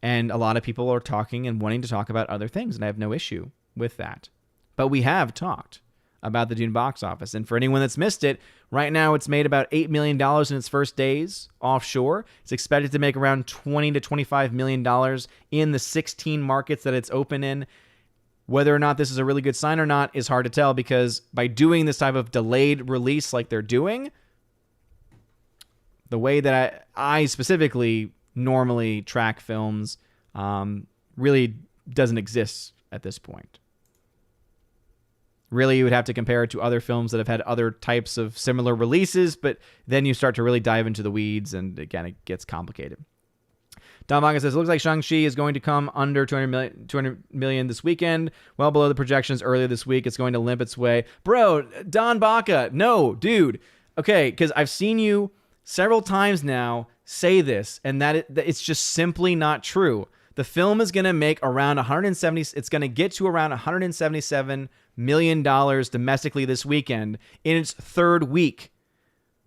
And a lot of people are talking and wanting to talk about other things, and I have no issue with that. But we have talked about the Dune box office. And for anyone that's missed it, right now it's made about $8 million in its first days offshore. It's expected to make around $20 to $25 million in the 16 markets that it's open in. Whether or not this is a really good sign or not is hard to tell, because by doing this type of delayed release like they're doing, the way that I specifically normally track films really doesn't exist at this point. Really, you would have to compare it to other films that have had other types of similar releases, but then you start to really dive into the weeds, and again, it gets complicated. Don Baca says, it looks like Shang-Chi is going to come under 200 million this weekend, well below the projections earlier this week. It's going to limp its way. Bro, Don Baca, no, dude. Okay, because I've seen you several times now say this, and that it's just simply not true. The film is going to make around 170. It's going to get to around $177 million domestically this weekend in its third week.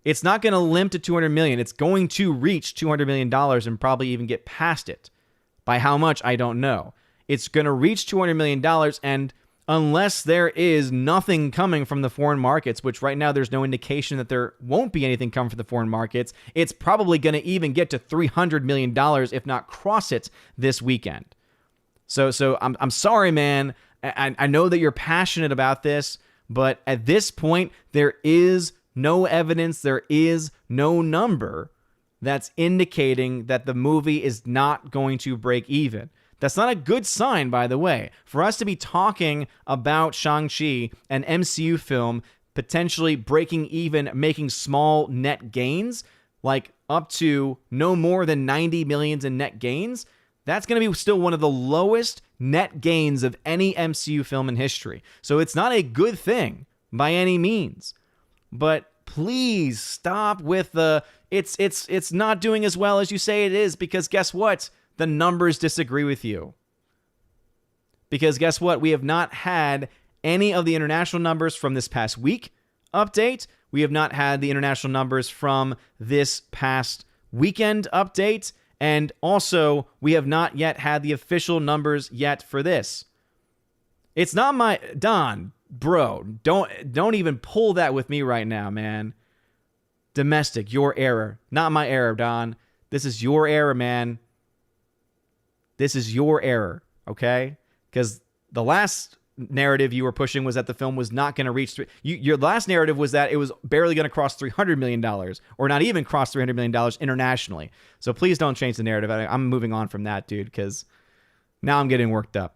It's not going to limp to 200 million. It's going to reach $200 million and probably even get past it. By how much, I don't know. It's going to reach $200 million, and unless there is nothing coming from the foreign markets, which right now there's no indication that there won't be anything coming from the foreign markets, it's probably going to even get to $300 million, if not cross it this weekend. So I'm sorry, man. I know that you're passionate about this, but at this point, there is no evidence, there is no number that's indicating that the movie is not going to break even. That's not a good sign, by the way. For us to be talking about Shang-Chi, an MCU film, potentially breaking even, making small net gains, like up to no more than 90 million in net gains, that's going to be still one of the lowest net gains of any MCU film in history. So it's not a good thing by any means. But please stop with the it's not doing as well as you say it is, because guess what? The numbers disagree with you. Because guess what? We have not had any of the international numbers from this past week update. We have not had the international numbers from this past weekend update. And also, we have not yet had the official numbers yet for this. It's not my... Don, bro, don't even pull that with me right now, man. Domestic, your error. Not my error, Don. This is your error, man. This is your error, okay? Because the last narrative you were pushing was that the film was not going to reach... Your last narrative was that it was barely going to cross $300 million, or not even cross $300 million internationally. So please don't change the narrative. I'm moving on from that, dude, because now I'm getting worked up.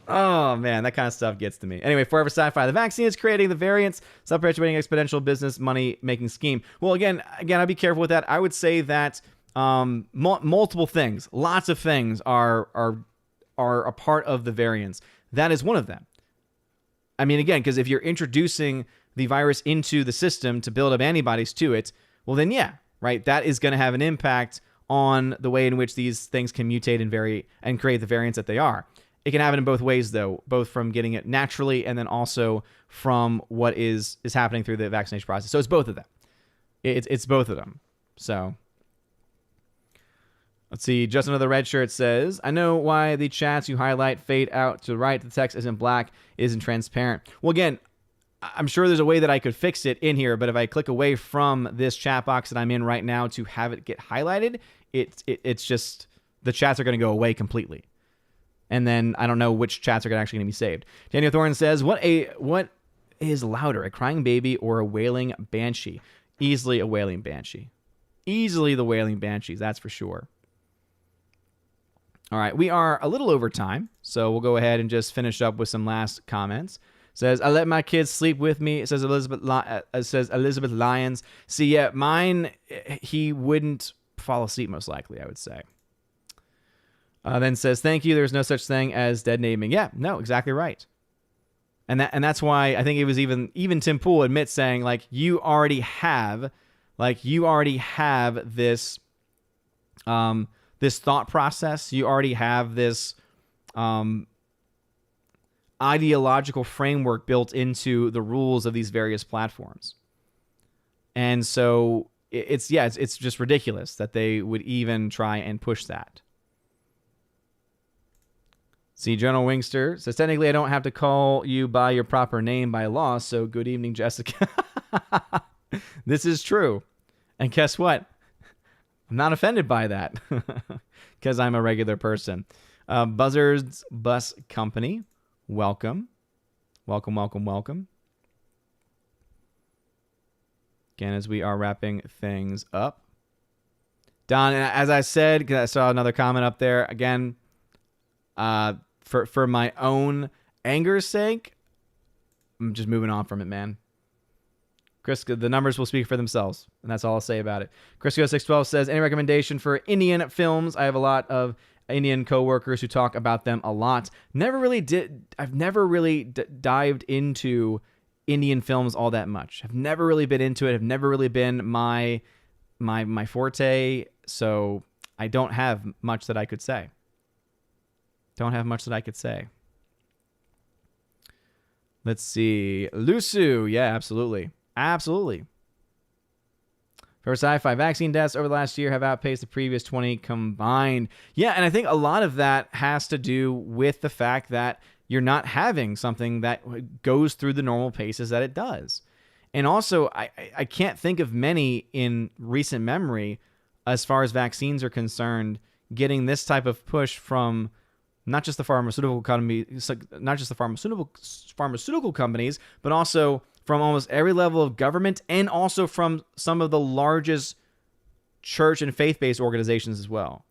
Oh, man, that kind of stuff gets to me. Anyway, Forever Sci-Fi. The vaccine is creating the variants, self-perpetuating exponential business money-making scheme. Well, again, I'd be careful with that. I would say that multiple things, lots of things are a part of the variants. That is one of them. I mean, again, because if you're introducing the virus into the system to build up antibodies to it, well, then yeah, right? That is going to have an impact on the way in which these things can mutate and vary and create the variants that they are. It can happen in both ways, though, both from getting it naturally and then also from what is happening through the vaccination process. So it's both of them. It's both of them. So let's see. Just Another Red Shirt says, I know why the chats you highlight fade out to the right. The text isn't black, isn't transparent. Well, again, I'm sure there's a way that I could fix it in here, but if I click away from this chat box that I'm in right now to have it get highlighted, it's just the chats are going to go away completely. And then I don't know which chats are actually going to be saved. Daniel Thorne says, what is louder, a crying baby or a wailing banshee? Easily a wailing banshee. Easily the wailing banshees, that's for sure. All right, we are a little over time, so we'll go ahead and just finish up with some last comments. Says, I let my kids sleep with me. It says Elizabeth Lyons. See, yeah, mine, he wouldn't fall asleep most likely, I would say. Then says, thank you. There's no such thing as dead naming. Yeah, no, exactly right. And that's why I think it was even Tim Pool admits saying, like, you already have this this thought process. You already have this ideological framework built into the rules of these various platforms. And so it's just ridiculous that they would even try and push that. See, General Wingster says, technically I don't have to call you by your proper name by law, so good evening, Jessica. This is true. And guess what? I'm not offended by that because I'm a regular person. Buzzards Bus Company, welcome. Welcome, welcome, welcome. Again, as we are wrapping things up. Don, as I said, because I saw another comment up there, again, for my own anger's sake, I'm just moving on from it, man. Chris, the numbers will speak for themselves, and that's all I'll say about it. Chris612 says, any recommendation for Indian films? I have a lot of Indian coworkers who talk about them a lot. I've never really dived into Indian films all that much. I've never really been into it. Have never really been my forte, so I don't have much that I could say. Let's see. Lusu. Yeah, absolutely. Absolutely. For sci-fi, vaccine deaths over the last year have outpaced the previous 20 combined. Yeah, and I think a lot of that has to do with the fact that you're not having something that goes through the normal paces that it does. And also, I can't think of many in recent memory, as far as vaccines are concerned, getting this type of push from not just the pharmaceutical companies, but also from almost every level of government, and also from some of the largest church and faith-based organizations as well.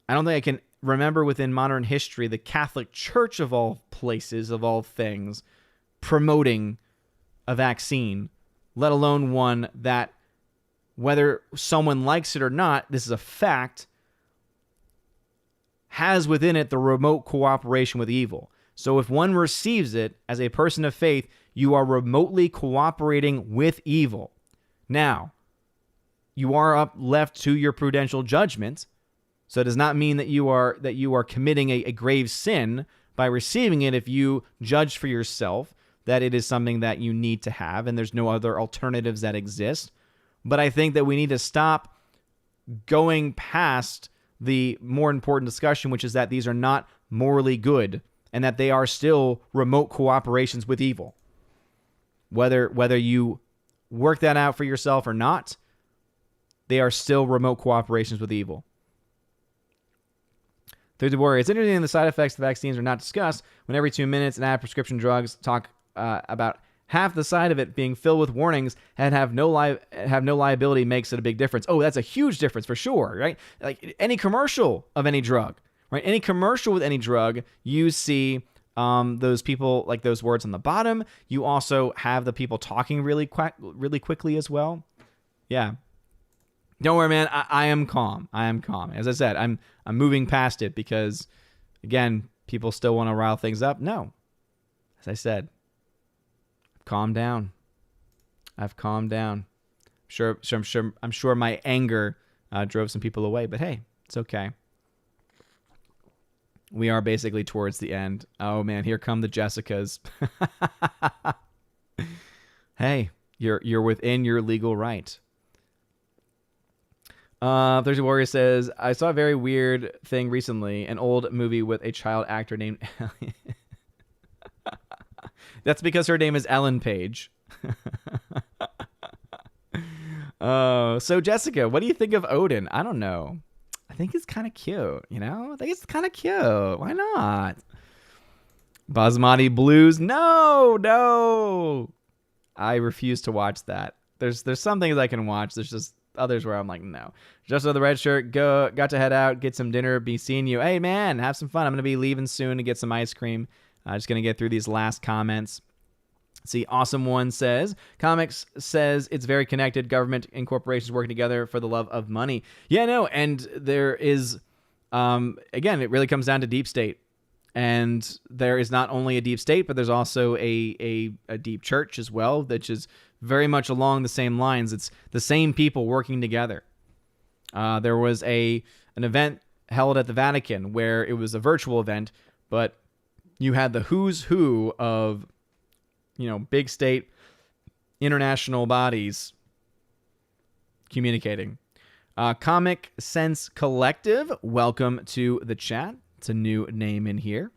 I don't think I can remember within modern history the Catholic Church, of all places, of all things, promoting a vaccine, let alone one that, whether someone likes it or not, this is a fact, has within it the remote cooperation with evil. So if one receives it as a person of faith, you are remotely cooperating with evil. Now, you are left to your prudential judgment. So it does not mean that you are committing a grave sin by receiving it if you judge for yourself that it is something that you need to have and there's no other alternatives that exist. But I think that we need to stop going past the more important discussion, which is that these are not morally good and that they are still remote cooperations with evil. Whether you work that out for yourself or not, they are still remote cooperations with evil. Third Warrior, it's interesting the side effects of vaccines are not discussed when every 2 minutes an ad of prescription drugs talk about half the side of it being filled with warnings and have no liability makes it a big difference. Oh, that's a huge difference for sure, right? Like any commercial of any drug, right? Any commercial with any drug, you see those people, like those words on the bottom. You also have the people talking really quickly as well. Yeah. Don't worry, man. I am calm. As I said, I'm moving past it because, again, people still want to rile things up. No. As I said, I've calmed down. I'm sure my anger drove some people away, but hey, it's okay. We are basically towards the end. Oh man, here come the Jessicas. Hey, you're within your legal right. Thursday Warrior says, I saw a very weird thing recently, an old movie with a child actor named Ellie. That's because her name is Ellen Page. So Jessica, what do you think of Odin? I don't know. I think it's kind of cute, you know? I think it's kind of cute. Why not? Basmati Blues? No. I refuse to watch that. There's some things I can watch. There's just others where I'm like, no. Just on the red shirt, got to head out, get some dinner, be seeing you. Hey, man, have some fun. I'm going to be leaving soon to get some ice cream. Just going to get through these last comments. See, Awesome One says, comics says it's very connected. Government and corporations working together for the love of money. Yeah, no, and there is, again, it really comes down to deep state. And there is not only a deep state, but there's also a deep church as well, that is very much along the same lines. It's the same people working together. There was an event held at the Vatican where it was a virtual event, but you had the who's who of, big state, international bodies communicating. Comic Sense Collective, welcome to the chat. It's a new name in here.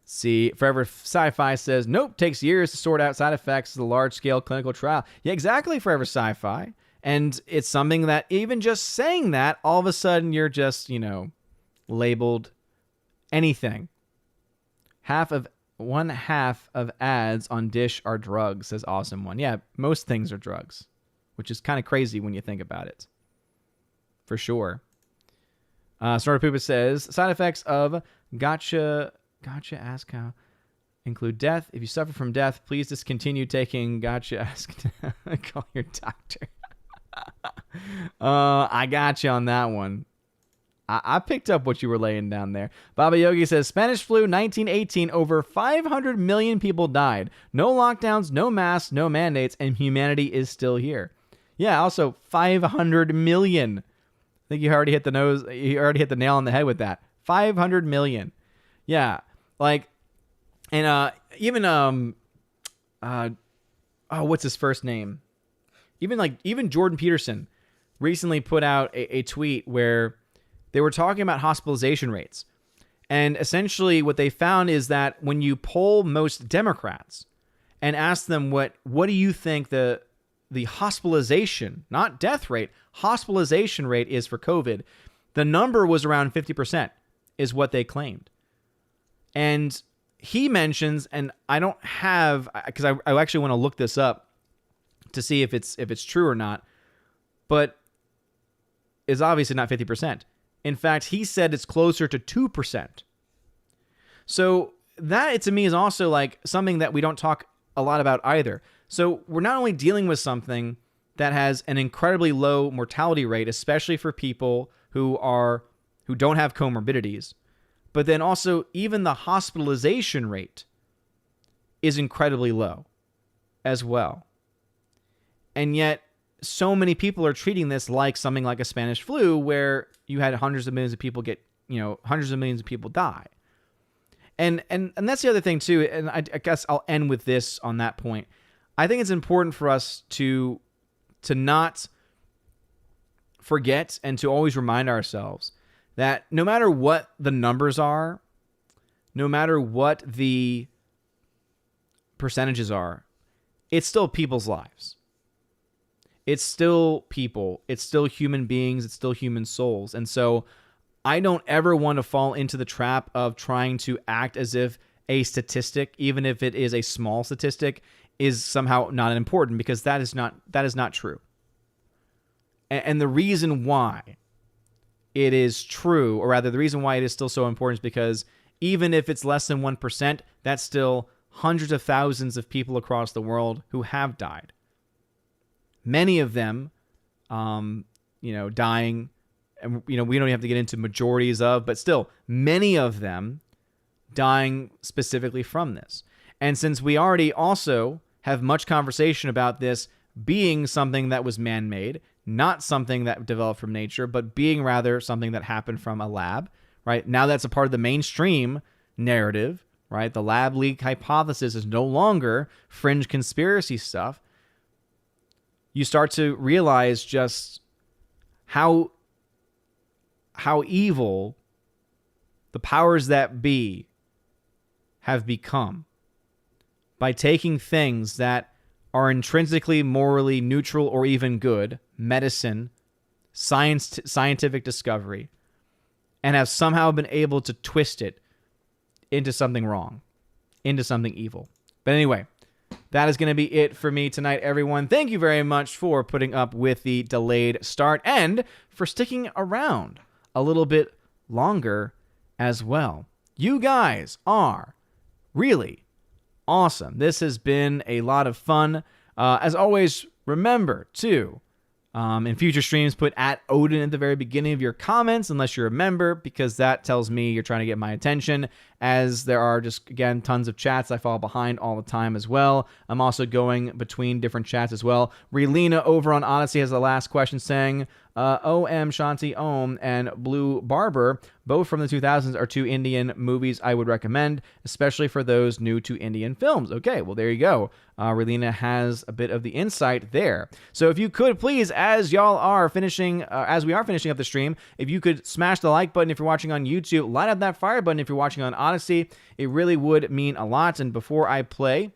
See, Forever Sci-Fi says, nope, takes years to sort out side effects of the large-scale clinical trial. Yeah, exactly, Forever Sci-Fi. And it's something that even just saying that, all of a sudden you're just, labeled anything. One half of ads on Dish are drugs, says Awesome One. Yeah, most things are drugs, which is kind of crazy when you think about it. For sure. Snorter Poopa says, side effects of Gotcha Ask How include death. If you suffer from death, please discontinue taking Gotcha Ask. Call your doctor. I got you on that one. I picked up what you were laying down there. Baba Yogi says, Spanish flu 1918, over 500 million people died. No lockdowns, no masks, no mandates, and humanity is still here. Yeah, also 500 million. I think you already hit the nail on the head with that. 500 million. Yeah, even what's his first name? Even Jordan Peterson recently put out a tweet where they were talking about hospitalization rates. And essentially what they found is that when you poll most Democrats and ask them what do you think the hospitalization, not death rate, hospitalization rate is for COVID, the number was around 50% is what they claimed. And he mentions, and I don't have, because I actually want to look this up to see if it's true or not, but it's obviously not 50%. In fact, he said it's closer to 2%. So that, to me, is also something that we don't talk a lot about either. So we're not only dealing with something that has an incredibly low mortality rate, especially for people who don't have comorbidities, but then also even the hospitalization rate is incredibly low as well. And yet so many people are treating this like something like a Spanish flu, where you had hundreds of millions of people hundreds of millions of people die. And that's the other thing too. And I guess I'll end with this on that point. I think it's important for us to not forget and to always remind ourselves that no matter what the numbers are, no matter what the percentages are, it's still people's lives. It's still people. It's still human beings. It's still human souls. And so I don't ever want to fall into the trap of trying to act as if a statistic, even if it is a small statistic, is somehow not important, because that is not true. And the reason why it is true, or rather the reason why it is still so important, is because even if it's less than 1%, that's still hundreds of thousands of people across the world who have died. Many of them, dying, and, we don't even have to get into majorities of, but still, many of them dying specifically from this. And since we already also have much conversation about this being something that was man-made, not something that developed from nature, but being rather something that happened from a lab, right? Now that's a part of the mainstream narrative, right? The lab leak hypothesis is no longer fringe conspiracy stuff. You start to realize just how evil the powers that be have become by taking things that are intrinsically morally neutral or even good, medicine, scientific discovery, and have somehow been able to twist it into something wrong, into something evil. But anyway, that is going to be it for me tonight, everyone. Thank you very much for putting up with the delayed start and for sticking around a little bit longer as well. You guys are really awesome. This has been a lot of fun. As always, remember to, in future streams, put @Odin at the very beginning of your comments, unless you're a member, because that tells me you're trying to get my attention, as there are just, again, tons of chats I fall behind all the time as well. I'm also going between different chats as well. Relina over on Odyssey has the last question saying, OM Shanti Om and Blue Barber, both from the 2000s, are two Indian movies I would recommend, especially for those new to Indian films. Okay, well, there you go. Relina has a bit of the insight there. So if you could please, as we are finishing up the stream, if you could smash the like button if you're watching on YouTube, light up that fire button if you're watching on Odyssey. It really would mean a lot. And before I play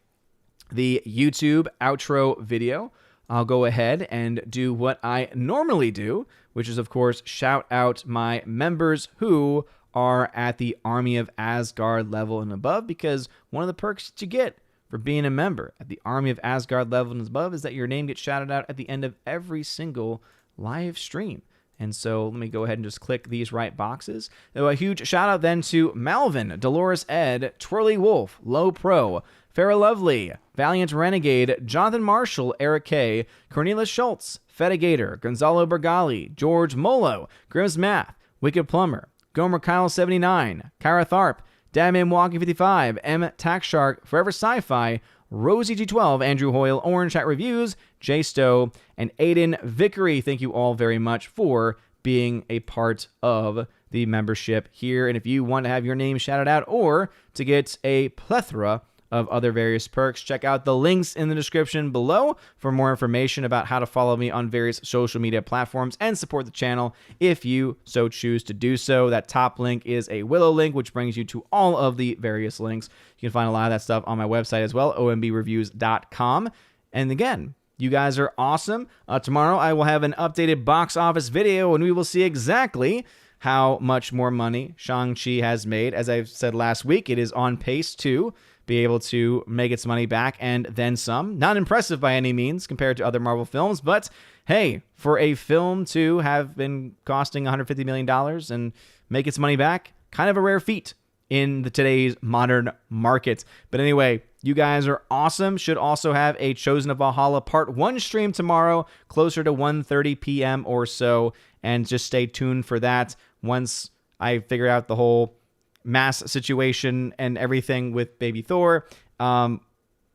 the YouTube outro video, I'll go ahead and do what I normally do, which is, of course, shout out my members who are at the Army of Asgard level and above, because one of the perks that you get for being a member at the Army of Asgard level and above is that your name gets shouted out at the end of every single live stream. And so let me go ahead and just click these right boxes. So a huge shout out then to Malvin, Dolores Ed, Twirly Wolf, Low Pro, Farrah Lovely, Valiant Renegade, Jonathan Marshall, Eric K, Cornelis Schultz, Fedigator, Gonzalo Bergali, George Molo, Grimm's Math, Wicked Plumber, Gomer Kyle 79, Kara Tharp, Damn Walking 55, M Tax Shark, Forever Sci-Fi, Rosie G12, Andrew Hoyle, Orange Chat Reviews, Jay Stowe, and Aiden Vickery. Thank you all very much for being a part of the membership here. And if you want to have your name shouted out or to get a plethora of other various perks, check out the links in the description below for more information about how to follow me on various social media platforms and support the channel if you so choose to do so. That top link is a Willow link, which brings you to all of the various links. You can find a lot of that stuff on my website as well, ombreviews.com. And again, you guys are awesome. Tomorrow I will have an updated box office video, and we will see exactly how much more money Shang-Chi has made. As I said last week, it is on pace to be able to make its money back and then some. Not impressive by any means compared to other Marvel films, but hey, for a film to have been costing $150 million and make its money back, kind of a rare feat in today's modern market. But anyway, you guys are awesome. Should also have a Chosen of Valhalla Part 1 stream tomorrow, closer to 1:30 p.m. or so, and just stay tuned for that once I figure out the whole mass situation and everything with Baby Thor. We'll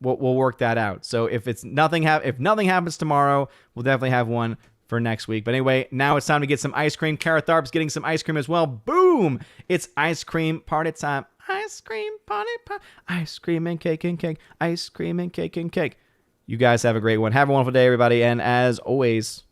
work that out. So if nothing happens tomorrow, we'll definitely have one for next week. But anyway, now it's time to get some ice cream. Kara Tharp's getting some ice cream as well. Boom! It's ice cream party time. Ice cream party, ice cream and cake and cake. Ice cream and cake and cake. You guys have a great one. Have a wonderful day, everybody. And as always,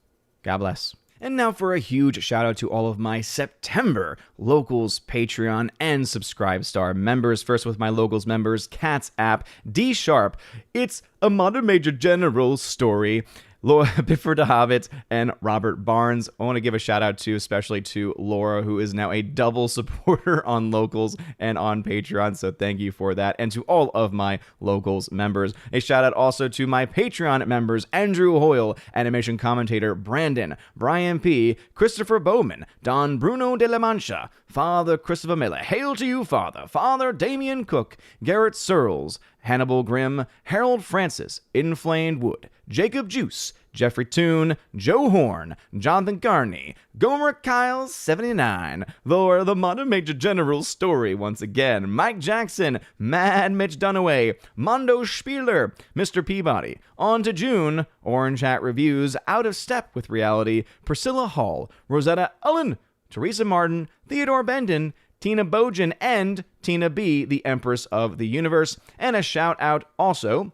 God bless. And now for a huge shout out to all of my September Locals, Patreon, and Subscribe Star members. First with my Locals members, Cats App, D Sharp, It's a Modern Major General Story, Laura Bifford the Hobbit, and Robert Barnes. I want to give a shout out to, especially to Laura, who is now a double supporter on Locals and on Patreon. So thank you for that. And to all of my Locals members. A shout out also to my Patreon members, Andrew Hoyle, animation commentator Brandon, Brian P., Christopher Bowman, Don Bruno de la Mancha, Father Christopher Miller, Hail to you, Father, Father Damian Cook, Garrett Searles, Hannibal Grimm, Harold Francis, Inflamed Wood, Jacob Juice, Jeffrey Toon, Joe Horn, Jonathan Carney, Gomer Kyle 79, Laura the Modern Major General Story once again, Mike Jackson, Mad Mitch Dunaway, Mondo Spieler, Mr. Peabody, On to June, Orange Hat Reviews, Out of Step with Reality, Priscilla Hall, Rosetta Ullen, Teresa Martin, Theodore Bendon, Tina Bojan, and Tina B., the Empress of the Universe. And a shout out also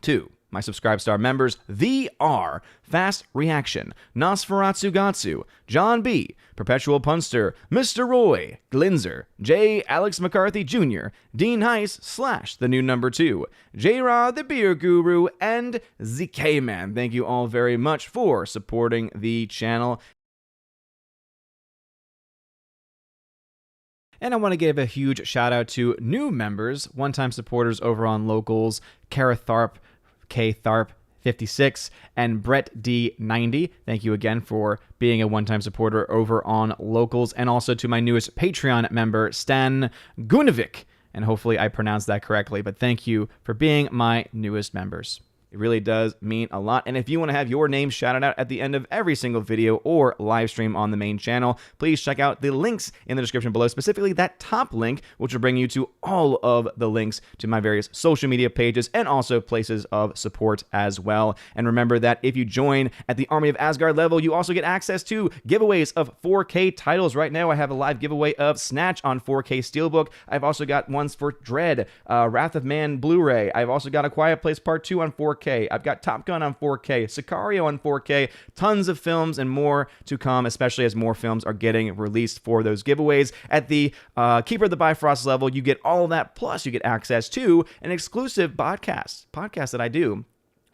to my Subscribe Star members, The R, Fast Reaction, Nosferatu Gatsu, John B., Perpetual Punster, Mr. Roy, Glinzer, J. Alex McCarthy Jr., Dean Heiss / the new number 2, J-Rod the Beer Guru, and ZK Man. Thank you all very much for supporting the channel. And I want to give a huge shout out to new members, one-time supporters over on Locals, Kara Tharp, K Tharp 56, and Brett D 90. Thank you again for being a one-time supporter over on Locals, and also to my newest Patreon member, Stan Gunovic. And hopefully I pronounced that correctly, but thank you for being my newest members. It really does mean a lot. And if you want to have your name shouted out at the end of every single video or live stream on the main channel, please check out the links in the description below, specifically that top link, which will bring you to all of the links to my various social media pages and also places of support as well. And remember that if you join at the Army of Asgard level, you also get access to giveaways of 4K titles. Right now, I have a live giveaway of Snatch on 4K Steelbook. I've also got ones for Dread, Wrath of Man Blu-ray. I've also got A Quiet Place Part 2 on 4K. I've got Top Gun on 4K, Sicario on 4K, tons of films and more to come, especially as more films are getting released for those giveaways. At the Keeper of the Bifrost level, you get all of that, plus you get access to an exclusive podcast that I do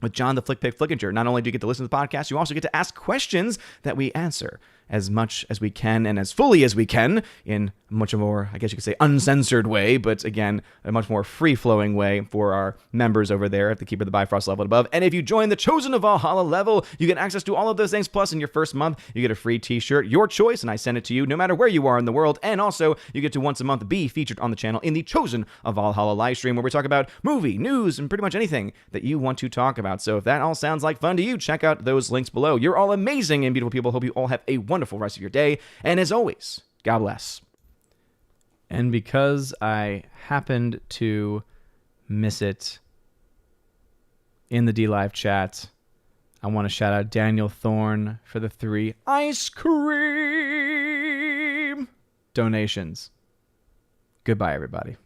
with John the Flick Pick Flickinger. Not only do you get to listen to the podcast, you also get to ask questions that we answer as much as we can and as fully as we can in a much more, I guess you could say, uncensored way, but again, a much more free-flowing way for our members over there at the Keeper of the Bifrost level and above. And if you join the Chosen of Valhalla level, you get access to all of those things, plus in your first month, you get a free t-shirt, your choice, and I send it to you no matter where you are in the world. And also, you get to once a month be featured on the channel in the Chosen of Valhalla live stream, where we talk about movie, news, and pretty much anything that you want to talk about. So if that all sounds like fun to you, check out those links below. You're all amazing and beautiful people. Hope you all have a wonderful rest of your day. And as always, God bless. And because I happened to miss it in the DLive chat, I want to shout out Daniel Thorne for the 3 ice cream donations. Goodbye, everybody.